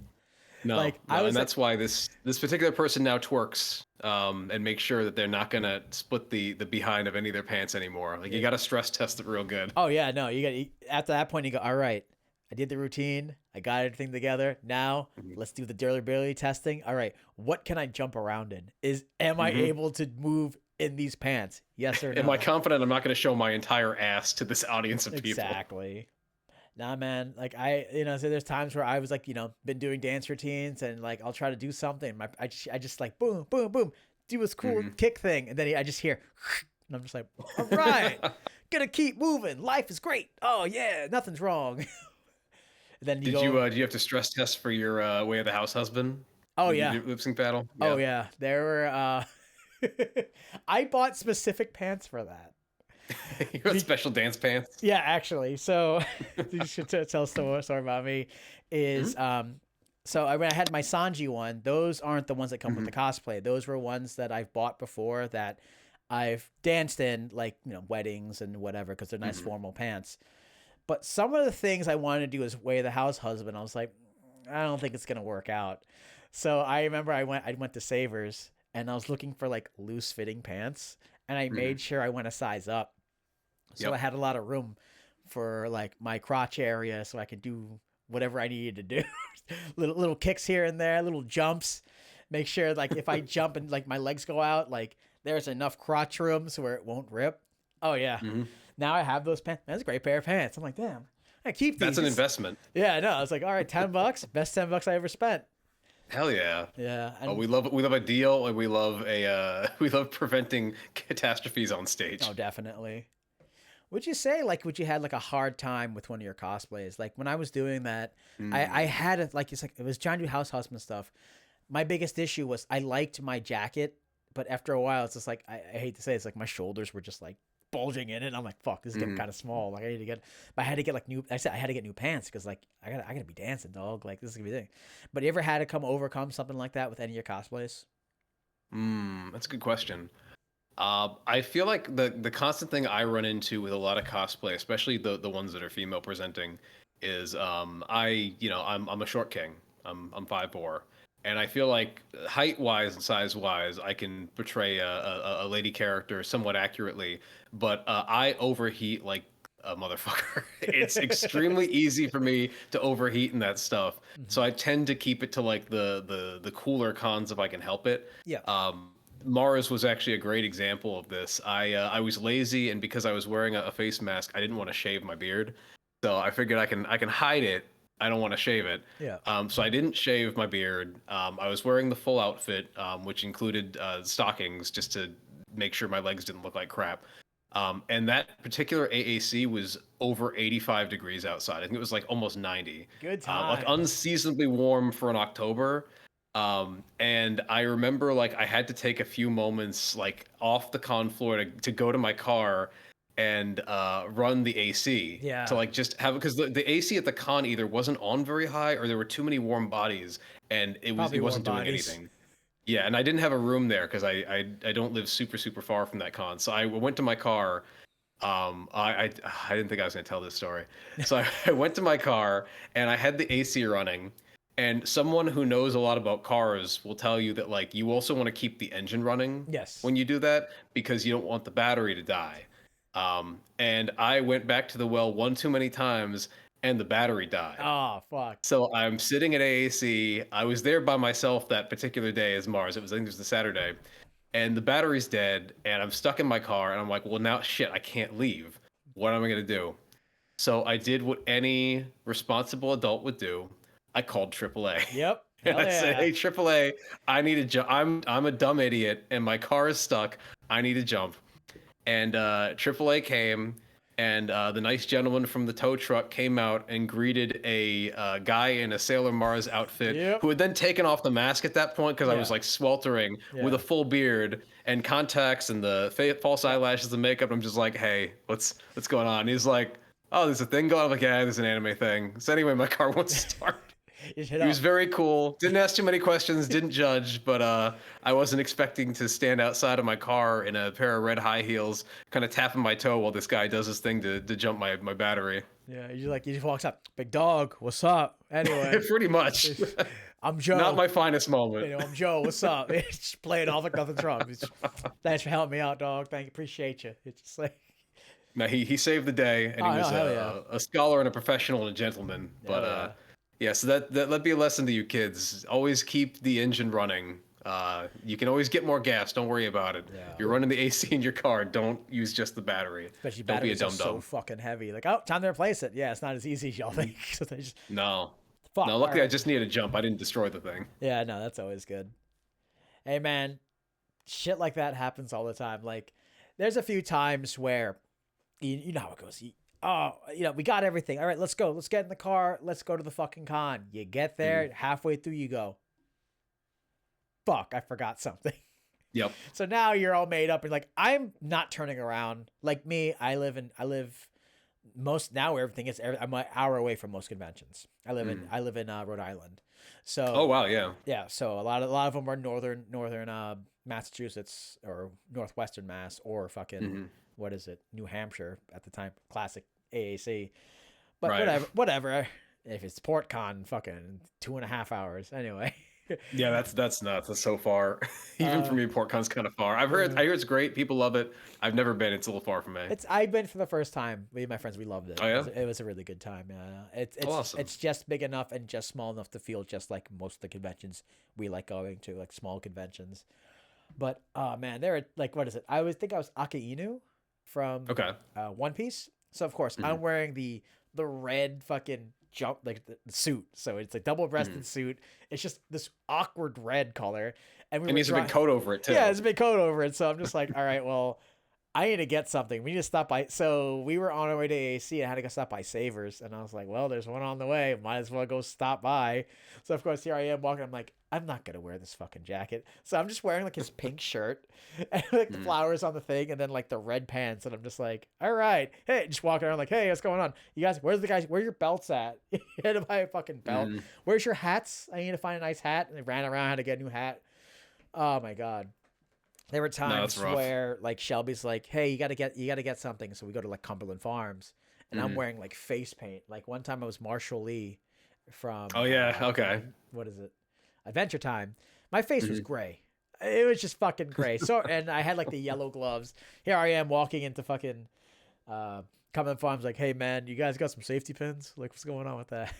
No, and that's why this particular person now twerks and make sure that they're not gonna split the behind of any of their pants anymore. Like, you got to stress test it real good. Oh yeah, no, you got after that point you go, all right, I did the routine, I got everything together. Now let's do the durability testing. All right, what can I jump around in? Am I able to move in these pants? Yes or no? Am I confident I'm not going to show my entire ass to this audience of people? Exactly. Nah, man. Like, so there's times where I was like, been doing dance routines and like I'll try to do something. I just like boom, boom, boom, do this cool kick thing, and then I just hear, and I'm just like, all right, gonna keep moving. Life is great. Oh yeah, nothing's wrong. Then did you have to stress test for your way of the house husband? Oh yeah, lip sync battle. Yeah. Oh yeah, there were. I bought specific pants for that. You got special dance pants? Yeah, actually. So you should tell a story about me. So I had my Sanji one. Those aren't the ones that come with the cosplay. Those were ones that I've bought before that I've danced in, like, weddings and whatever, because they're nice formal pants. But some of the things I wanted to do as way of the house husband, I was like, I don't think it's gonna work out. So I remember I went to Savers and I was looking for like loose fitting pants, and I made sure I went a size up. So I had a lot of room for like my crotch area, so I could do whatever I needed to do. little kicks here and there, little jumps. Make sure like if I jump and like my legs go out, like there's enough crotch room so where it won't rip. Oh yeah. Now I have those pants. That's a great pair of pants. I'm like, damn, I keep these. That's an investment. Yeah, I know. I was like, all right, $10, best $10 I ever spent. Hell yeah. Yeah. And we love a deal, and we love we love preventing catastrophes on stage. Oh, definitely. Would you say would you had like a hard time with one of your cosplays? Like when I was doing that, I had it it was John Do House Husband stuff. My biggest issue was I liked my jacket, but after a while it's just like I hate to say it's like my shoulders were just like bulging in it. And I'm like, fuck, this is getting kind of small. Like I need to get, but I had to get like I had to get new pants because like I gotta be dancing, dog. Like this is gonna be the thing. But you ever had to overcome something like that with any of your cosplays? That's a good question. I feel like the constant thing I run into with a lot of cosplay, especially the ones that are female presenting, is I'm a short king. I'm 5'4", and I feel like height wise and size wise, I can portray a lady character somewhat accurately, but I overheat like a motherfucker. It's extremely easy for me to overheat in that stuff, so Mhm. I tend to keep it to like the cooler cons if I can help it. Yeah. Um, Mars was actually a great example of this. I was lazy, and because I was wearing a face mask, I didn't want to shave my beard. So I figured I can hide it. I don't want to shave it. Yeah. So I didn't shave my beard. I was wearing the full outfit, which included stockings, just to make sure my legs didn't look like crap. And that particular AAC was over 85 degrees outside. I think it was like almost 90. Good Like times. unseasonably warm for an October. And I remember like I had to take a few moments like off the con floor to go to my car and run the AC to Yeah. like just have, because the AC at the con either wasn't on very high or there were too many warm bodies and Probably it warm wasn't doing bodies. anything. Yeah, and I didn't have a room there because I don't live super far from that con. So I went to my car. I didn't think I was gonna tell this story. So I went to my car and I had the AC running. And someone who knows a lot about cars will tell you that like you also want to keep the engine running Yes. when you do that because you don't want the battery to die. And I went back to the well one too many times and the battery died. Oh fuck. So I'm sitting at AAC. I was there by myself that particular day as Mars. I think it was the Saturday, and the battery's dead, and I'm stuck in my car, and I'm like, well, now shit, I can't leave. What am I gonna do? So I did what any responsible adult would do. I called AAA. Yep. And Hell I said, yeah. "Hey, AAA, I need a jump. I'm a dumb idiot, and my car is stuck. I need a jump." And AAA came, and the nice gentleman from the tow truck came out and greeted a guy in a Sailor Mars outfit Yep. who had then taken off the mask at that point because I was Yeah. like sweltering with Yeah. a full beard and contacts and the false Yeah. eyelashes and makeup. I'm just like, "Hey, what's going on?" He's like, "Oh, there's a thing going on." I'm like, "Yeah, there's an anime thing." So anyway, my car won't start. You hit He was up. very cool. Didn't ask too many questions. Didn't judge, but I wasn't expecting to stand outside of my car in a pair of red high heels, kind of tapping my toe while this guy does his thing to jump my battery. Yeah. You just walks up. Big dog. What's up? Anyway, Pretty much. I'm Not Joe. my finest moment. I'm Joe. What's up? It's just playing off like nothing's wrong. Thanks for helping me out, dog. Thank you. Appreciate you. It's just like, No, he saved the day, and oh he no, was hell yeah. a scholar and a professional and a gentleman. But Hell yeah. yeah, so that'd be a lesson to you kids. Always keep the engine running. You can always get more gas. Don't worry about it. Yeah. You're running the AC in your car. Don't use just the battery. Especially Don't be a batteries are dum so dum. fucking heavy. Like, oh, time to replace it. Yeah, it's not as easy as y'all think. So they just No, fuck. no. All Luckily, I right. just needed a jump. I didn't destroy the thing. Yeah, no, that's always good. Hey man, shit like that happens all the time. Like, there's a few times where you know how it goes. We got everything. All right, let's go. Let's get in the car. Let's go to the fucking con. You get there, Mhm. halfway through, you go, fuck, I forgot something. Yep. So now you're all made up and like, I'm not turning around. Like me, I live most now where everything is. I'm an hour away from most conventions. I live in Rhode Island. Oh So wow, yeah. yeah, so a lot of them are northern Massachusetts or northwestern Mass or fucking Hmm. what is it, New Hampshire at the time, classic AAC. But Right. whatever. If it's PortCon, fucking 2.5 hours anyway. Yeah, that's nuts. That's so far. Even for uh, me, PortCon's kind of far. yeah. I hear it's great. People love it. I've never been. It's a little far from me. I've been for the first time. Me and my friends, we loved it. Oh yeah. It was a really good time. Yeah, Awesome. it's just big enough and just small enough to feel just like most of the conventions we like going to, like small conventions. But oh man, there are like, what is it? I think I was Aka from Okay. One Piece. So of course Hmm. I'm wearing the red fucking jump, like the suit. So it's a double breasted Hmm. suit. It's just this awkward red color, and we And were needs a big coat over it too. yeah, there's a big coat over it. So I'm just like, all right, well, I need to get something. We need to stop by. So we were on our way to AC and had to go stop by Savers. And I was like, well, there's one on the way. Might as well go stop by. So of course, here I am walking. I'm like, I'm not going to wear this fucking jacket. So I'm just wearing like his pink shirt and like the Mm. flowers on the thing and then like the red pants. And I'm just like, all right. Hey, just walking around like, hey, what's going on? You guys, where your belts at? You had to buy a fucking belt. Mm. Where's your hats? I need to find a nice hat. And I ran around, had to get a new hat. Oh my God. There were No, that's times rough. where like Shelby's like, "Hey, you got to get something." So we go to like Cumberland Farms, and I'm Hmm. wearing like face paint. Like one time I was Marshall Lee Oh from yeah, okay. what is it? Adventure Time. My face was Hmm. gray. It was just fucking gray. So and I had like the yellow gloves. Here I am walking into fucking uh Cumberland Farms like, "Hey man, you guys got some safety pins? Like what's going on with that?"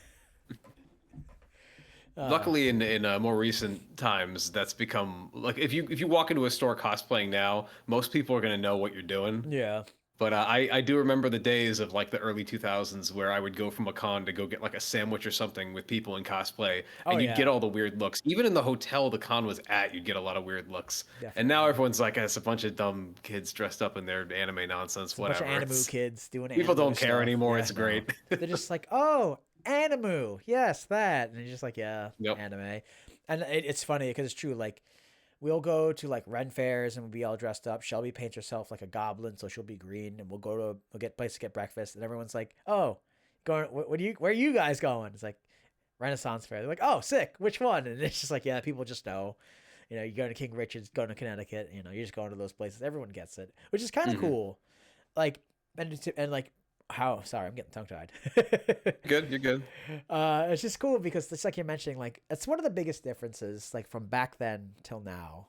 Uh Luckily, in more recent times, that's become like if you walk into a store cosplaying now, most people are gonna know what you're doing. yeah. But I do remember the days of like the early 2000s where I would go from a con to go get like a sandwich or something with people in cosplay, Oh and you'd get yeah. all the weird looks. Even in the hotel the con was at, you'd get a lot of weird looks. And now Definitely. everyone's like, it's a bunch of dumb kids dressed up in their anime nonsense, It's a bunch of whatever. animu It's kids doing people animu don't care stuff. anymore. Yeah, It's no. great. They're just like, oh, animu. Yes, that. And you're just like, yeah, Yep. anime. And it's funny because it's true. Like, we'll go to like Ren fairs and we'll be all dressed up. Shelby paints herself like a goblin, so she'll be green. And we'll get a place to get breakfast. And everyone's like, oh, going, where are you guys going? It's like, Renaissance fair. They're like, oh, sick. Which one? And it's just like, yeah, people just know. You know, you're going to King Richard's, going to Connecticut. You know, you're just going to those places. Everyone gets it, which is kind of Hmm. cool. Like, and like how sorry, I'm getting tongue tied. Good, you're good. It's just cool because it's like you're mentioning, like it's one of the biggest differences, like from back then till now,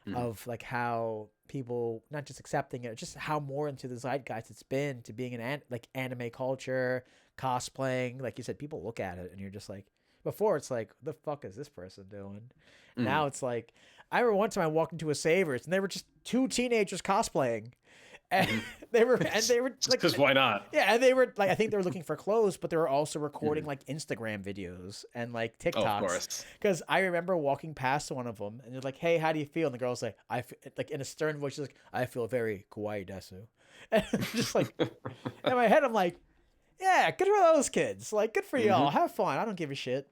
Hmm. of like how people not just accepting it, just how more into the zeitgeist it's been to being like anime culture, cosplaying. Like you said, people look at it and you're just like, before it's like, what the fuck is this person doing? Hmm. Now it's like, I remember one time I walked into a Savers and they were just two teenagers cosplaying, and Hmm. they were Just like, because why not? yeah, and they were like, I think they were looking for clothes, but they were also recording Hmm. like Instagram videos and like Oh, of TikToks. course. Because I remember walking past one of them, and they're like, "Hey, how do you feel?" And the girl's like, like in a stern voice, she's like, "I feel very kawaii desu," and I'm just like, in my head, I'm like, "Yeah, good for those kids. Like, good for y'all. Hmm. Have fun. I don't give a shit."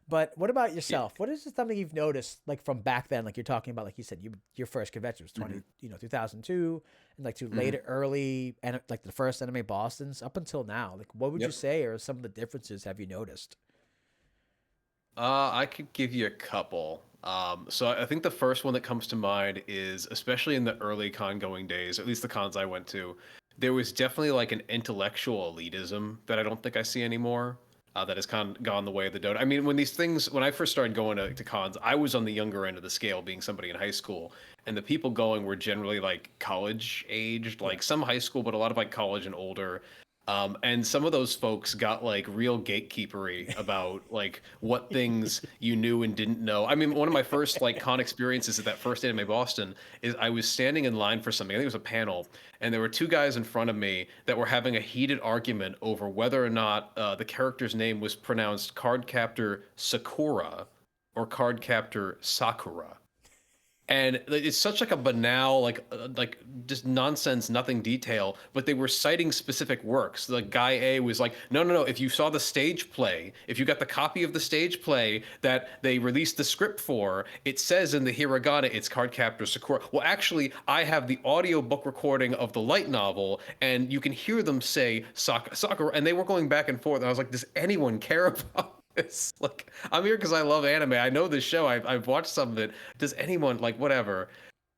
But what about yourself? What is something you've noticed, like from back then? Like you're talking about, like you said, your first convention was Hmm. 2002, and like to Hmm. later, early, and like the first anime Boston's up until now. Like, what would you Yep. say are some of the differences have you noticed? I could give you a couple. So I think the first one that comes to mind is, especially in the early con going days, at least the cons I went to, there was definitely like an intellectual elitism that I don't think I see anymore. That has kind of gone the way of the dodo. I mean, when I first started going to cons, I was on the younger end of the scale, being somebody in high school, and the people going were generally like college aged, Yeah. like some high school, but a lot of like college and older. And some of those folks got like real gatekeepery about like what things you knew and didn't know. I mean, one of my first like con experiences at that first Anime Boston is I was standing in line for something. I think it was a panel, and there were two guys in front of me that were having a heated argument over whether or not the character's name was pronounced Card Captor Sakura or Card Captor Sakura. And it's such like a banal like just nonsense nothing detail, but they were citing specific works. Like guy A was like, no, if you saw the stage play, if you got the copy of the stage play that they released the script for, it says in the hiragana it's Cardcaptor Sakura. Well, actually, I have the audio book recording of the light novel, and you can hear them say Sakura, and they were going back and forth, and I was like, does anyone care about it's like I'm here because I love anime. I know this show. I've watched some of it. Does anyone like whatever?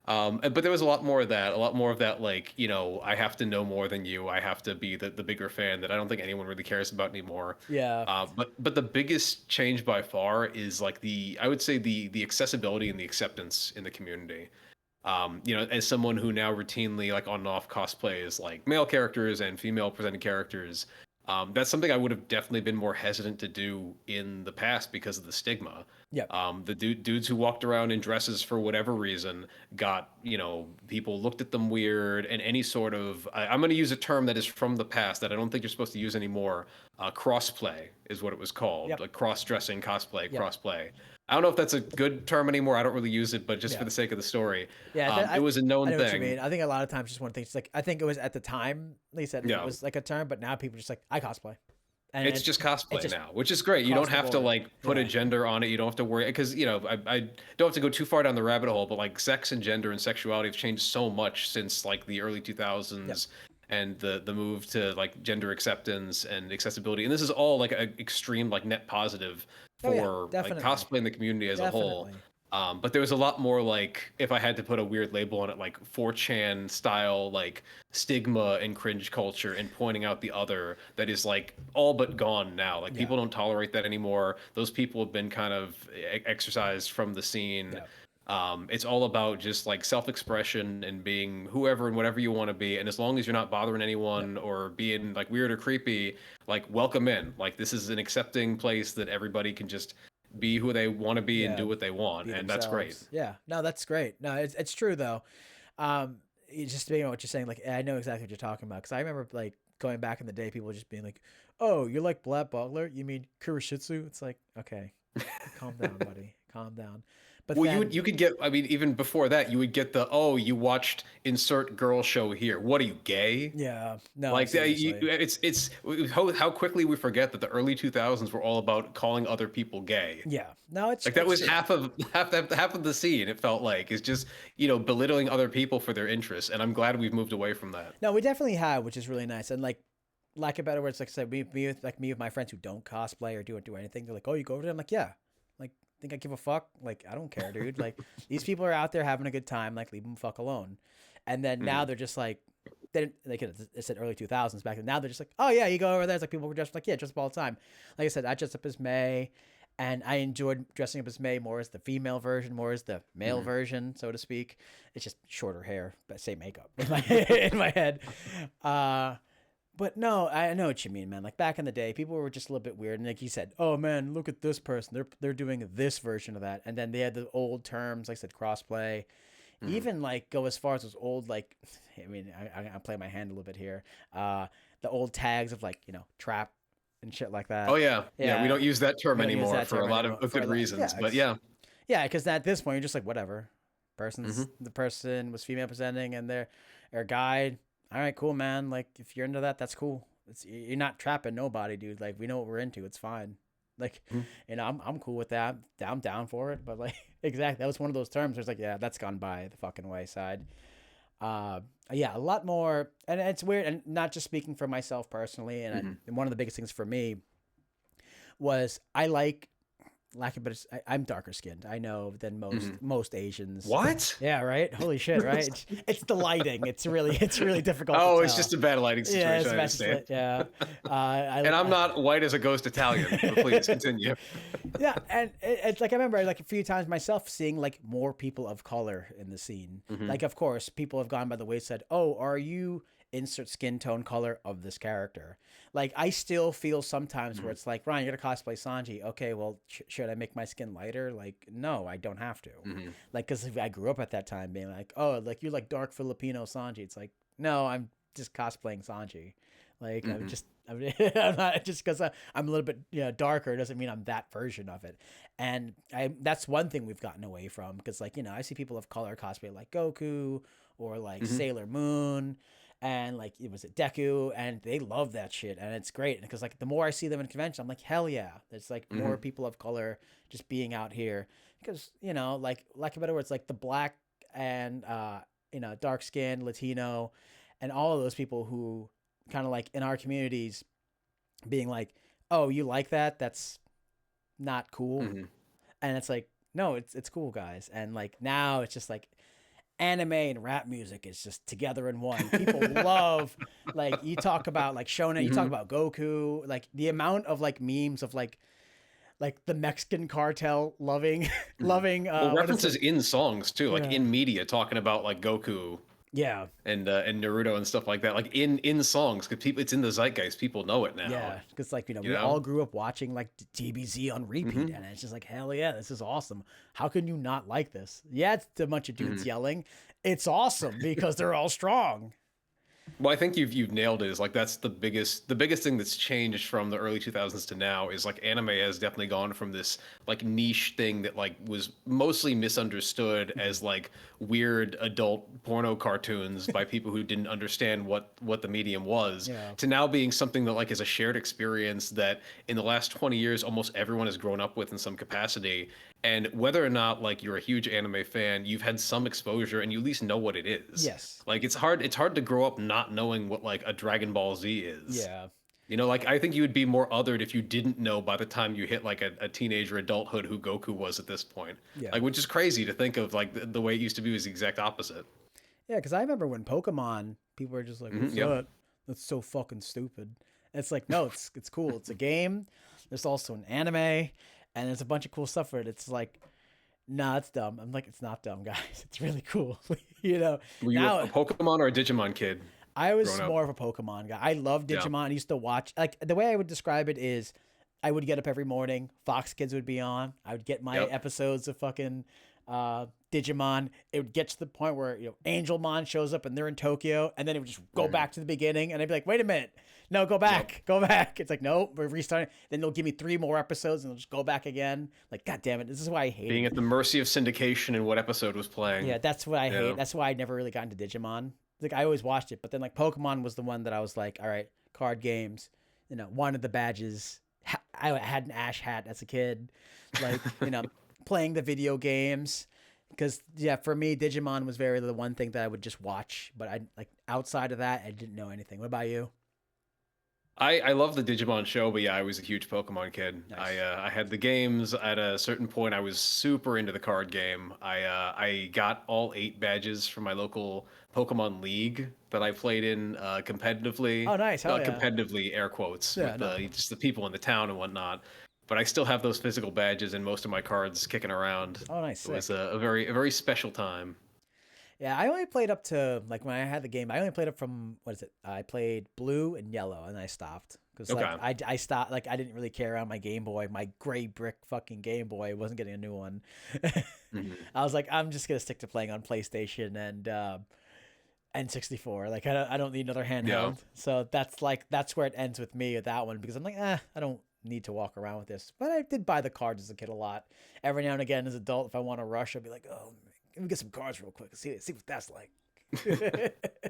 But there was a lot more of that. A lot more of that. Like I have to know more than you. I have to be the bigger fan that I don't think anyone really cares about anymore. Yeah. But the biggest change by far is like I would say the accessibility and the acceptance in the community. As someone who now routinely like on and off cosplays like male characters and female presented characters, that's something I would have definitely been more hesitant to do in the past because of the stigma. Yep. The dudes who walked around in dresses for whatever reason got, people looked at them weird, and any sort of, I'm going to use a term that is from the past that I don't think you're supposed to use anymore. Crossplay is what it was called, Yep. like cross-dressing, cosplay, Yep. crossplay. I don't know if that's a good term anymore. I don't really use it, but just for Yeah. the sake of the story, Yeah. it was a I known know what you thing. mean. I think a lot of times just one thing. It's like I think it was at the time, like you said, it Yeah. was like a term, but now people just like I cosplay, It's and just it's cosplay just now, which is great. You don't across the have to board. like put a Yeah. gender on it. You don't have to worry because I don't have to go too far down the rabbit hole, but like sex and gender and sexuality have changed so much since like the early Yep. 2000s and the move to like gender acceptance and accessibility. And this is all like an extreme like net positive Oh yeah. for like Definitely. cosplay in the community as a whole. Definitely. But there was a lot more like, if I had to put a weird label on it, like 4chan style, like stigma and cringe culture and pointing out the other that is like all but gone now. Like Yeah. people don't tolerate that anymore. Those people have been kind of exercised from the scene. Yeah. It's all about just like self-expression and being whoever and whatever you want to be. And as long as you're not bothering Yep. anyone or being like weird or creepy, like welcome in. Like this is an accepting place that everybody can just be who they want to be and Yeah. do what they want, Be and that's great. themselves. Yeah. No, that's great. No, it's true though. Just being what you're saying, like I know exactly what you're talking about because I remember like going back in the day, people just being like, "Oh, you like Black Butler? You mean Kurashitsu?" It's like, okay, calm down, buddy, calm down. But Well, then, you could get, I mean, even before that, you would get the, oh, you watched insert girl show here. What are you, gay? yeah, no, Like seriously, it's how quickly we forget that the early 2000s were all about calling other people gay. yeah, no, Like that it's was true. half of the scene. It felt like is just belittling other people for their interests, and I'm glad we've moved away from that. No, we definitely have, which is really nice. And like a better words, like I said, me with my friends who don't cosplay or do anything, they're like, "Oh, you go over there?" I'm like, "Yeah." Like, think I give a fuck? Like, I don't care, dude. Like, these people are out there having a good time. Like, leave them fuck alone. And then now Hmm. they're just like, they didn't, like it said early 2000s back then. Now they're just like, "Oh yeah, you go over there." It's like people were dressed like, yeah, dress up all the time. Like I said, I dressed up as May. And I enjoyed dressing up as May more as the female version, more as the male Hmm. version, so to speak. It's just shorter hair, but same makeup in my in my head. Uh, but no, I know what you mean, man. Like back in the day, people were just a little bit weird, and like you said, oh man, look at this person. They're doing this version of that, and then they had the old terms, like I said, crossplay. Hmm. Even like go as far as those old like, I mean, I play my hand a little bit here. Uh, the old tags of like trap and shit like Oh that. yeah, yeah. We Yeah, don't use that term we don't use anymore that for a term lot anymore of for good a lot. reasons, but yeah. Yeah, because at this point you're just like whatever. Hmm. The person was female presenting and they're a guy. All right, cool, man. Like if you're into that, that's cool. You're not trapping nobody, dude. Like we know what we're into. It's fine. Like, I'm cool with that. I'm down for it. But like, exactly, that was one of those terms where it's like, yeah, that's gone by the fucking wayside. Uh, yeah, a lot more, and it's weird, and not just speaking for myself personally. Hmm. And one of the biggest things for me was I like lack of better. I'm darker skinned. I know than Hmm. most Asians. What? Yeah, right. Holy shit, right? It's the lighting. It's really difficult to Oh, it's tell. just a bad lighting Yeah, situation. it's I best. understand. Yeah, I, And I'm I not white as a ghost Italian, but please continue. yeah, and it's like I remember like a few times myself seeing like more people of color in the scene. Hmm. Like, of course, people have gone by the wayside. Oh, are you insert skin tone color of this character? Like, I still feel sometimes where Hmm. it's like, Ryan, you're gonna cosplay Sanji. Okay, well, should I make my skin lighter? Like, no, I don't have to. Hmm. Like, because I grew up at that time being like, oh, like you're like dark Filipino Sanji. It's like, no, I'm just cosplaying Sanji. Like Hmm. I'm not just because I'm a little bit darker doesn't mean I'm that version of it, and that's one thing we've gotten away from because like I see people of color cosplay like Goku or like Hmm. Sailor Moon, and like it was Deku, and they love that shit, and it's great because like the more I see them in convention, I'm like hell yeah, there's like more Hmm. people of color just being out here because like a better words like the black and dark skin Latino, and all of those people who kind of like in our communities being like, "Oh, you like that? That's not cool." Hmm. And it's like, "No, it's cool, guys." And like now it's just like anime and rap music is just together in one. People love like you talk about like Shonen, you talk Hmm. about Goku, like the amount of like memes of like the Mexican cartel loving Hmm. loving Well, what is references it? in songs too, like Yeah. in media, talking about like Goku Yeah. and Naruto and stuff like that, like in songs, because people, it's in the zeitgeist. People know it now. Yeah, because like You we know. all grew up watching like TBZ on repeat, Hmm. and it's just like hell yeah, this is awesome. How can you not like this? Yeah, it's a bunch of dudes Hmm. yelling. It's awesome because they're all strong. Well, I think you've nailed it. Is like that's the biggest thing that's changed from the early 2000s to now is like anime has definitely gone from this like niche thing that like was mostly misunderstood Mhm. as like weird adult porno cartoons by people who didn't understand what the medium was, Yeah. to now being something that like is a shared experience that in the last 20 years almost everyone has grown up with in some capacity. And whether or not like you're a huge anime fan, you've had some exposure and you at least know what it is. Yes. Like it's hard to grow up not knowing what like a Dragon Ball Z is. Yeah. You know, like I think you would be more othered if you didn't know by the time you hit like a teenager adulthood who Goku was at this point. Yeah. Like, which is crazy to think of. Like the way it used to be was the exact opposite. Yeah, because I remember when Pokemon, people were just like, "What's Yeah. that? That's so fucking stupid." And it's like, no, it's cool. It's a game. There's also an anime, and there's a bunch of cool stuff for it. It's like, nah, it's dumb. I'm like, it's not dumb, guys. It's really cool. You know. Were you Now a Pokemon or a Digimon kid I was growing up? more of a Pokemon guy. I love Yeah. Digimon. I used to watch, like, the way I would describe it is I would get up every morning. Fox Kids would be on. I would get my Yep. episodes of fucking Digimon. It would get to the point where, Angelmon shows up and they're in Tokyo, and then it would just go back to the beginning, and I'd be like, wait a minute. No, go back. Go back. It's like, nope, we're restarting. Then they'll give me 3 more episodes and they'll just go back again. Like, God damn it. This is why I hate Being it. at the mercy of syndication and what episode was playing. Yeah, that's what I hate. Yeah. That's why I never really got into Digimon. Like, I always watched it, but then like Pokemon was the one that I was like, all right, card games. Wanted the badges. I had an Ash hat as a kid, like playing the video games. Because for me, Digimon was very the one thing that I would just watch, but I like outside of that, I didn't know anything. What about you? I love the Digimon show, but yeah, I was a huge Pokemon kid. Nice. I had the games. At a certain point, I was super into the card game. I got all 8 badges from my local Pokemon League that I played in competitively. Oh, nice. Hell yeah. Competitively, air quotes, Yeah, with no. just the people in the town and whatnot. But I still have those physical badges and most of my cards kicking around. Oh, nice. It was Sick. a very special time. Yeah, I only played up to like when I had the game. I only played up from what is it? I played blue and yellow, and I stopped because Okay. I stopped. Like I didn't really care on my Game Boy, my gray brick fucking Game Boy. I wasn't getting a new one. Mhm. I was like, I'm just gonna stick to playing on PlayStation and N64. Like I don't need another handheld. Yeah. So that's where it ends with me with that one because I'm like, I don't need to walk around with this. But I did buy the cards as a kid a lot. Every now and again, as an adult, if I want to rush, I'll be like, oh. Let me get some cards real quick. See what that's like.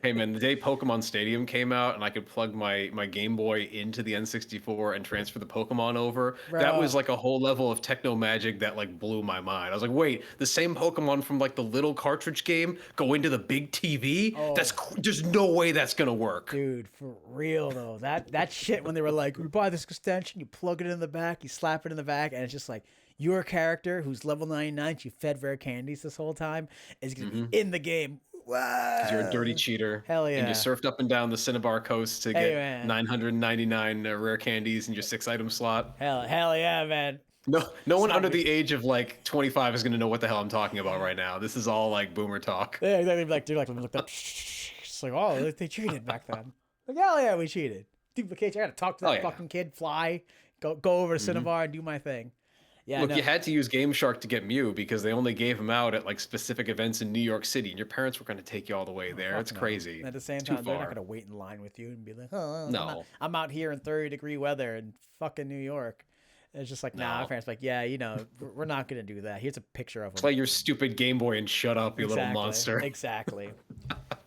Hey man, the day Pokemon Stadium came out and I could plug my Game Boy into the N64 and transfer the Pokemon over, that was Bro. like a whole level of techno magic that like blew my mind. I was like, wait, the same Pokemon from like the little cartridge game go into the big TV? Oh. There's no way that's gonna work. Dude, for real though. That shit when they were like, you buy this extension, you plug it in the back, you slap it in the back, and it's just like your character who's level 99, you fed rare candies this whole time, is gonna be in the game. Wow. 'Cause you're a dirty cheater. Hell And yeah. you surfed up and down the Cinnabar coast to Hey, get man. 999 rare candies in your 6-item slot. Hell yeah, man. No one not under me. the age of like 25 is going to know what the hell I'm talking about right now. This is all like boomer talk. Yeah, exactly. Like, dude, like, let me look up. It's like, oh, they cheated back then. Like, hell yeah, we cheated. Duplicate. I gotta talk to that Oh, yeah. fucking kid. Fly. Go over to Cinnabar and do my thing. Yeah. Look, no. you had to use Game Shark to get Mew because they only gave him out at like specific events in New York City, and your parents were going to take you all the way there. Fuck It's no. crazy. At the same It's too time, they're not far. gonna wait in line with you and be like, oh, No. I'm out here in 30-degree weather in fucking New York. It's just like, nah, No. our parents like, yeah, we're not gonna do that. Here's a picture of him. Play your stupid Game Boy and shut up, you little monster. Exactly.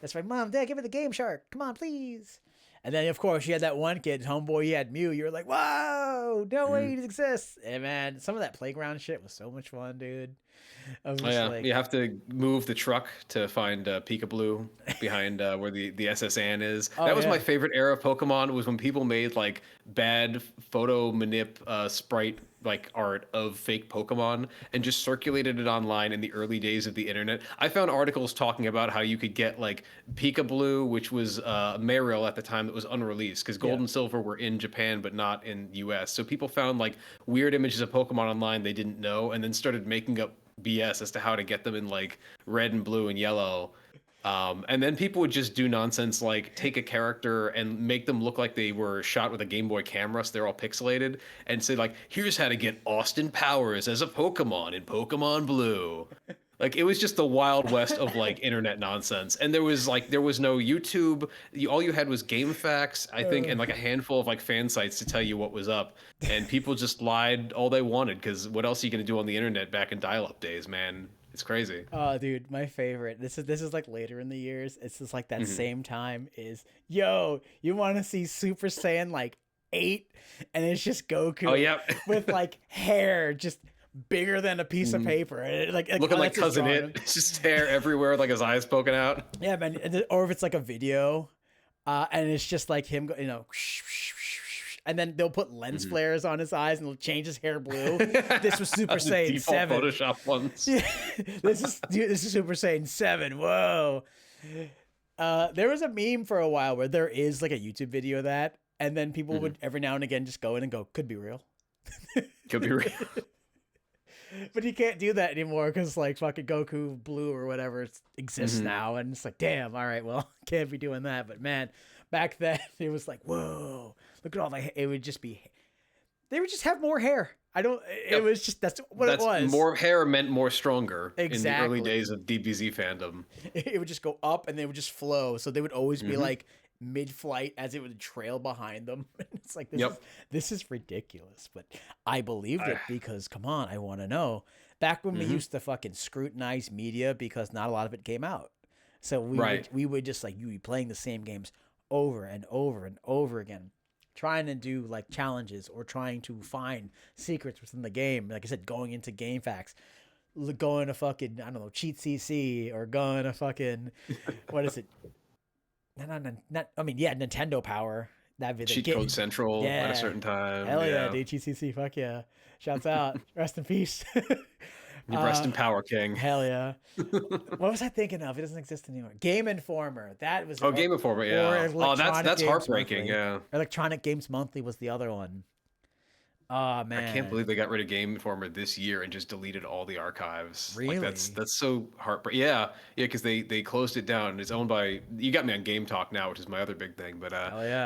That's right, Mom, Dad, give me the Game Shark. Come on, please. And then, of course, you had that one kid, homeboy, he had Mew. You were like, whoa, no way it exists. And, man, some of that playground shit was so much fun, dude. I was Oh, just yeah, like, you have to move the truck to find Peekaboo behind where the SS Ann is. Oh, That was yeah. my favorite era of Pokemon. Was when people made like bad photo sprite like art of fake Pokemon and just circulated it online in the early days of the internet. I found articles talking about how you could get like Peekaboo, which was Marill at the time that was unreleased because Gold Yeah. and Silver were in Japan but not in US. So people found like weird images of Pokemon online they didn't know and then started making up BS as to how to get them in like red and blue and yellow. And then people would just do nonsense like take a character and make them look like they were shot with a Game Boy camera, so they're all pixelated, and say like, here's how to get Austin Powers as a Pokemon in Pokemon Blue. Like it was just the wild west of like internet nonsense. And there was no YouTube. All you had was GameFAQs, I think, and like a handful of like fan sites to tell you what was up. And people just lied all they wanted because what else are you gonna do on the internet back in dial-up days, man? It's crazy. oh, dude, my favorite. This is like later in the years. It's just like that same time is, yo, you want to see Super Saiyan like 8? And it's just Goku Oh, yeah. with like hair just bigger than a piece of paper. And like Looking like that's his Cousin drawing. It. It's just hair everywhere, like his eyes poking out. Yeah, man. Or if it's like a video, and it's just like him, and then they'll put lens flares on his eyes and they'll change his hair blue. This was Super The Saiyan default 7. Photoshop ones. Yeah, this is Super Saiyan 7. Whoa. There was a meme for a while where there is like a YouTube video of that, and then people would every now and again just go in and go, could be real. Could be real. But you can't do that anymore because like fucking Goku Blue or whatever exists now, and it's like, damn, all right, well, can't be doing that. But man, back then it was like, whoa, look at all the. It would just be, they would just have more hair. I don't. It was just that's what it was. More hair meant more stronger. Exactly. In the early days of DBZ fandom, it would just go up and they would just flow. So they would always be like mid-flight as it would trail behind them. It's like this is ridiculous, but I believed it because come on, I want to know. Back when we used to fucking scrutinize media because not a lot of it came out, so we would just like you be playing the same games over and over and over again, trying to do like challenges or trying to find secrets within the game. Like I said, going into game facts, going to fucking I don't know Cheat CC or going to fucking what is it? Not I mean, yeah, Nintendo Power. That'd be the Cheat Code Central at a certain time. Hell yeah, dude. GCC, fuck yeah. Shouts out. Rest in peace. Rest in power, King. Hell yeah. What was I thinking of? It doesn't exist anymore. Game Informer. That was Game Informer, yeah. Oh, that's heartbreaking, Monthly. yeah. Electronic Games Monthly was the other one. Oh man, I can't believe they got rid of Game Informer this year and just deleted all the archives. Really? Like that's so heartbreaking. Yeah, because they closed it down. It's owned by. You got me on Game Talk now, which is my other big thing. But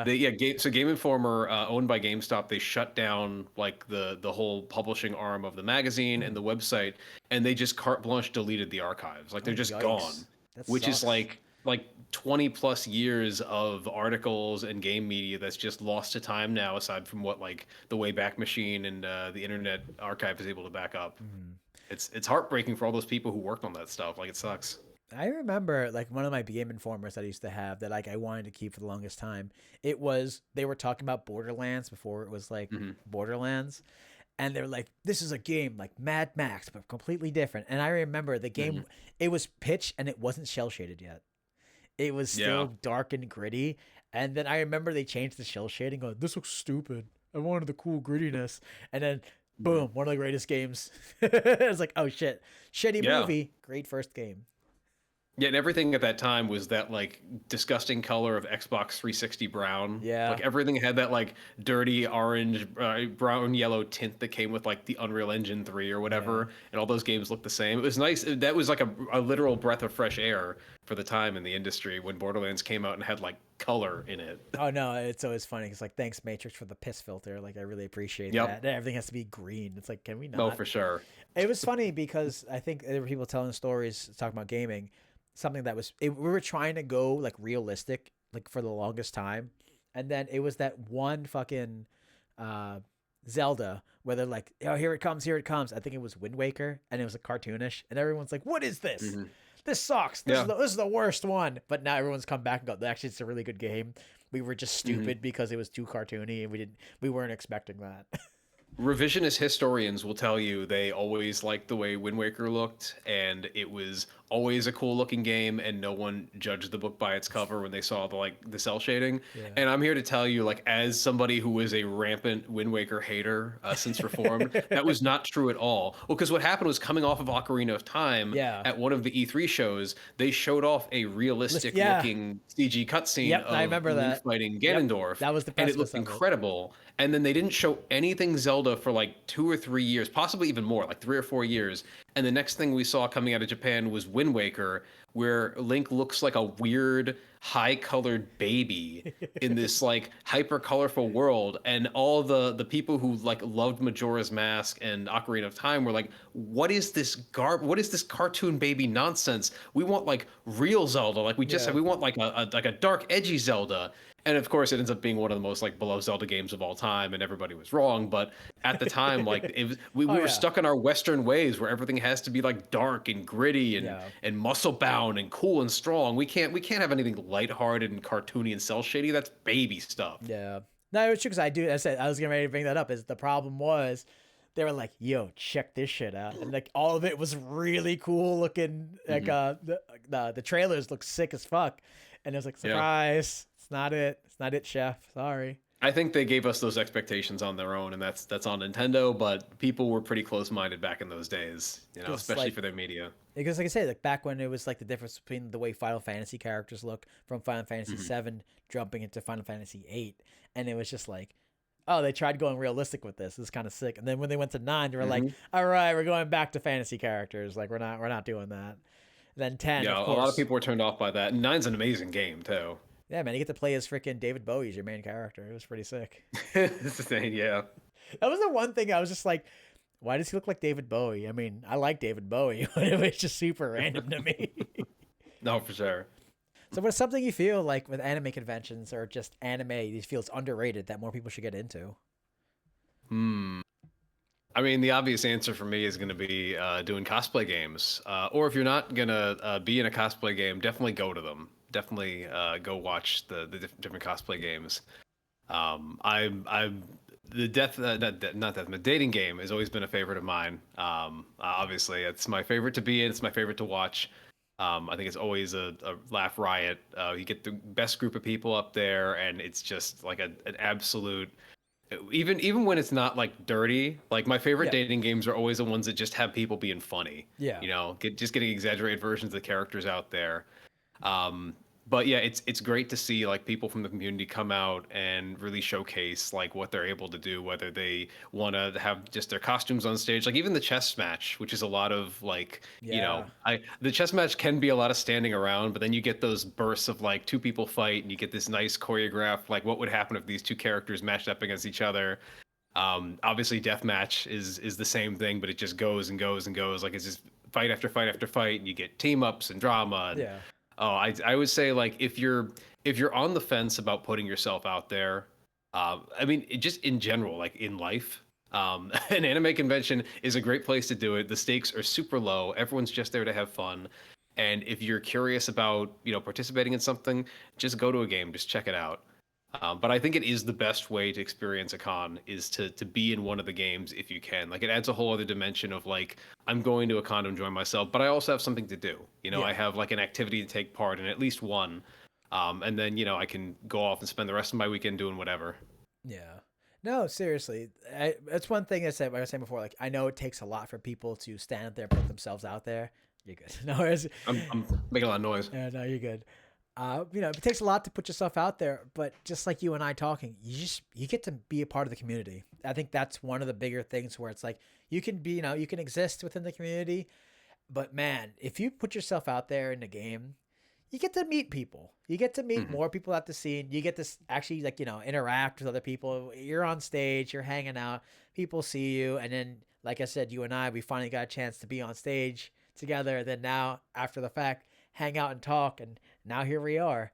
Game Informer owned by GameStop. They shut down like the whole publishing arm of the magazine and the website, and they just carte blanche deleted the archives. Like they're just gone, which is like 20 plus years of articles and game media that's just lost to time now, aside from what like the Wayback Machine and the Internet Archive is able to back up. It's heartbreaking for all those people who worked on that stuff. Like it sucks. I remember like one of my Game Informers that I used to have that like I wanted to keep for the longest time. It was they were talking about Borderlands before it was like Borderlands. And they're like, this is a game like Mad Max, but completely different. And I remember the game, it was pitch and it wasn't shell shaded yet. It was still dark and gritty. And then I remember they changed the shell shading. Going, this looks stupid. I wanted the cool grittiness. And then, boom, one of the greatest games. It's like, oh shit, shitty movie, great first game. Yeah, and everything at that time was that like disgusting color of Xbox 360 brown. Yeah, like everything had that like dirty orange, brown, yellow tint that came with like the Unreal Engine 3 or whatever, and all those games looked the same. It was nice. That was like a literal breath of fresh air for the time in the industry when Borderlands came out and had like color in it. Oh no, it's always funny. It's like, thanks Matrix for the piss filter. Like I really appreciate that. Everything has to be green. It's like, can we not? No, for sure. It was funny because I think there were people telling stories talking about gaming. Something that was we were trying to go like realistic like for the longest time, and then it was that one fucking Zelda where they're like, oh, here it comes, I think it was Wind Waker, and it was a cartoonish, and everyone's like, what is this? This sucks. This is the worst one. But now everyone's come back and go, actually it's a really good game. We were just stupid because it was too cartoony and we weren't expecting that. Revisionist historians will tell you they always liked the way Wind Waker looked, and it was always a cool looking game, and no one judged the book by its cover when they saw the cell shading. And I'm here to tell you, like, as somebody who was a rampant Wind Waker hater since Reformed, that was not true at all. Well, because what happened was, coming off of Ocarina of Time, at one of the E3 shows, they showed off a realistic looking CG cutscene of I remember Link fighting Ganondorf. That was the and it looked incredible. And then they didn't show anything Zelda for like 2 or 3 years, possibly even more, like 3 or 4 years. And the next thing we saw coming out of Japan was Wind Waker, where Link looks like a weird, high-colored baby in this like hyper-colorful world. And all the people who like loved Majora's Mask and Ocarina of Time were like, what is this what is this cartoon baby nonsense? We want like real Zelda, like we just said, we want like a dark, edgy Zelda. And of course, it ends up being one of the most like beloved Zelda games of all time, and everybody was wrong. But at the time, like we were stuck in our Western ways where everything has to be like dark and gritty and muscle bound and cool and strong. We can't have anything lighthearted and cartoony and cell shady. That's baby stuff. Yeah, no, it's true, because I said I was getting ready to bring that up. Is the problem was they were like, "Yo, check this shit out," and like all of it was really cool looking. Like the trailers look sick as fuck, and it was like, surprise. It's not it, chef. Sorry. I think they gave us those expectations on their own, and that's on Nintendo. But people were pretty close-minded back in those days, Because especially for their media. like I say, like back when it was like the difference between the way Final Fantasy characters look from Final Fantasy Hmm. VII jumping into Final Fantasy VIII, and it was just like, oh, they tried going realistic with this. This is kind of sick. And then when they went to 9, they were like, Hmm. all right, we're going back to fantasy characters. Like we're not doing that. Then 10, Yeah, of a lot of course. people were turned off by that. And nine's an amazing game too. Yeah, man, you get to play as freaking David Bowie as your main character. It was pretty sick. It's the thing, yeah. That was the one thing I was just like, why does he look like David Bowie? I mean, I like David Bowie, but it was just super random to me. No, for sure. So, what's something you feel like with anime conventions or just anime you feel it's underrated that more people should get into? Hmm. I mean, the obvious answer for me is going to be doing cosplay games. Or if you're not going to be in a cosplay game, definitely go to them. Definitely go watch the different cosplay games. I'm the not death, the dating game has always been a favorite of mine. Obviously, it's my favorite to be in. It's my favorite to watch. I think it's always a laugh riot. You get the best group of people up there, and it's just like an absolute. Even when it's not like dirty, like my favorite Yeah, dating games are always the ones that just have people being funny. yeah, Just getting exaggerated versions of the characters out there. Um, but yeah, it's great to see like people from the community come out and really showcase like what they're able to do, whether they want to have just their costumes on stage, like even the chess match, which is a lot of like, yeah, I the chess match can be a lot of standing around, but then you get those bursts of like two people fight and you get this nice choreograph, like what would happen if these two characters matched up against each other. Obviously deathmatch is the same thing, but it just goes and goes and goes. Like it's just fight after fight after fight, and you get team ups and drama. And yeah, oh, I would say like if you're on the fence about putting yourself out there, I mean just in general, like in life, an anime convention is a great place to do it. The stakes are super low. Everyone's just there to have fun. And if you're curious about, participating in something, just go to a game, just check it out. But I think it is the best way to experience a con is to be in one of the games if you can. Like it adds a whole other dimension of like I'm going to a con to enjoy myself, but I also have something to do. I yeah, have like an activity to take part in, at least one, and then I can go off and spend the rest of my weekend doing whatever. yeah. No, seriously, that's one thing I said. Like I was saying before, like I know it takes a lot for people to stand there, put themselves out there. You're good. No, I'm making a lot of noise. yeah, no, you're good. It takes a lot to put yourself out there, but just like you and I talking, you get to be a part of the community. I think that's one of the bigger things where it's like you can be, you can exist within the community, but man, if you put yourself out there in the game, you get to meet people. You get to meet Hmm. more people at the scene. You get to actually like, interact with other people. You're on stage, you're hanging out, people see you, and then like I said, you and I, we finally got a chance to be on stage together. Then now after the fact, hang out and talk, and now here we are.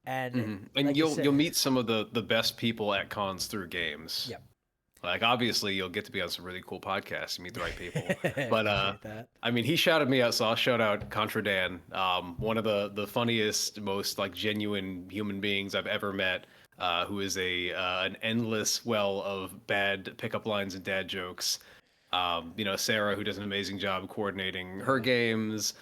And Hmm. And like you you'll said, meet some of the best people at cons through games. yep. Like obviously you'll get to be on some really cool podcasts and meet the right people. But Appreciate that. I mean he shouted me out, so I'll shout out Contra Dan. One of the funniest, most like genuine human beings I've ever met. Who is an endless well of bad pickup lines and dad jokes. Sarah, who does an amazing job coordinating her Yeah. games.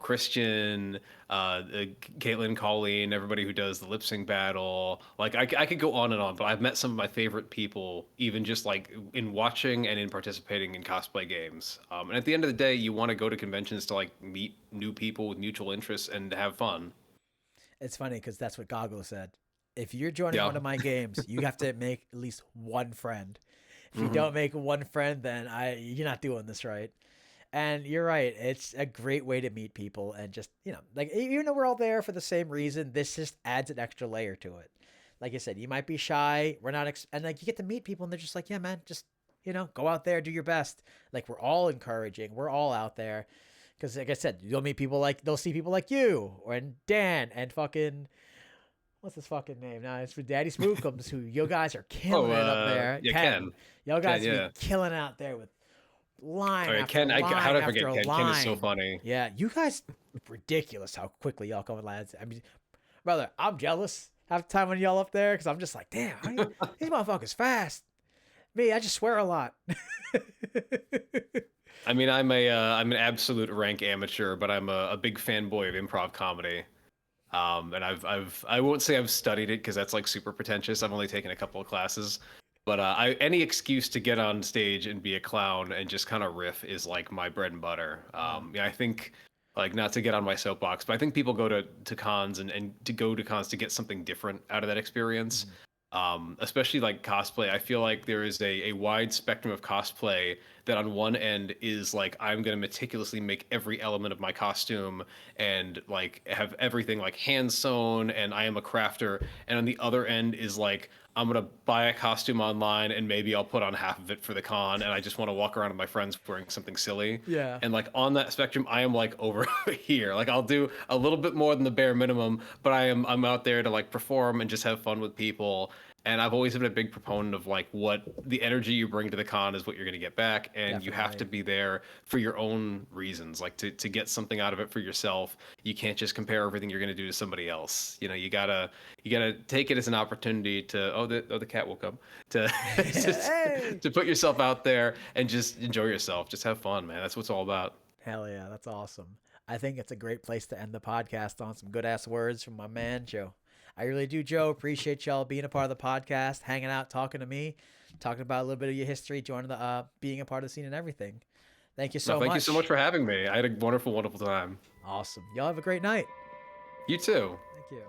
Christian, Caitlin, Colleen, everybody who does the lip sync battle. Like I could go on and on, but I've met some of my favorite people, even just like in watching and in participating in cosplay games. And at the end of the day, you want to go to conventions to like meet new people with mutual interests and to have fun. It's funny because that's what Goggle said. If you're joining Yeah. one of my games, you have to make at least one friend. If you Hmm. don't make one friend, then you're not doing this right. And you're right. It's a great way to meet people and just, like even though we're all there for the same reason, this just adds an extra layer to it. Like I said, you might be shy. We're not, and like you get to meet people and they're just like, yeah, man, just, go out there, do your best. Like we're all encouraging. We're all out there. Because like I said, they'll see people like you and Dan and fucking, what's his fucking name? No, it's for Daddy Spookums, who you guys are Oh, killing it up there. yeah, Ken. Ken. Y'all Ken, guys be yeah. killing it out there with Oh line yeah, after Ken. How line did I after forget Ken? Ken is so line. funny. Yeah, you guys, ridiculous how quickly y'all coming, lads. I mean, brother, I'm jealous half the time when y'all up there because I'm just like, damn, these motherfuckers fast. Me, I just swear a lot. I mean, I'm an absolute rank amateur, but I'm a big fanboy of improv comedy. And I won't say I've studied it because that's like super pretentious. I've only taken a couple of classes, but any excuse to get on stage and be a clown and just kind of riff is like my bread and butter. Yeah. Yeah, I think like not to get on my soapbox, but I think people go to cons and to go to cons to get something different out of that experience. Mhm. Especially like cosplay, I feel like there is a wide spectrum of cosplay that on one end is like I'm gonna meticulously make every element of my costume and like have everything like hand sewn and I am a crafter, and on the other end is like I'm gonna buy a costume online and maybe I'll put on half of it for the con and I just want to walk around with my friends wearing something silly. Yeah. And like on that spectrum, I am like over here. Like I'll do a little bit more than the bare minimum, but I'm out there to like perform and just have fun with people. And I've always been a big proponent of like what the energy you bring to the con is what you're going to get back, and you have to Definitely. be there for your own reasons, like to get something out of it for yourself. You can't just compare everything you're going to do to somebody else. You know, you gotta take it as an opportunity to the cat woke up to Hey. to put yourself out there and just enjoy yourself, just have fun, man. That's what it's all about. Hell yeah, that's awesome. I think it's a great place to end the podcast on some good ass words from my man Joe. I really do, Joe. Appreciate y'all being a part of the podcast, hanging out, talking to me, talking about a little bit of your history, joining the being a part of the scene and everything. Thank you No, so thank you so much much. for having me. I had a wonderful time. Awesome. Y'all have a great night. You too. Thank you.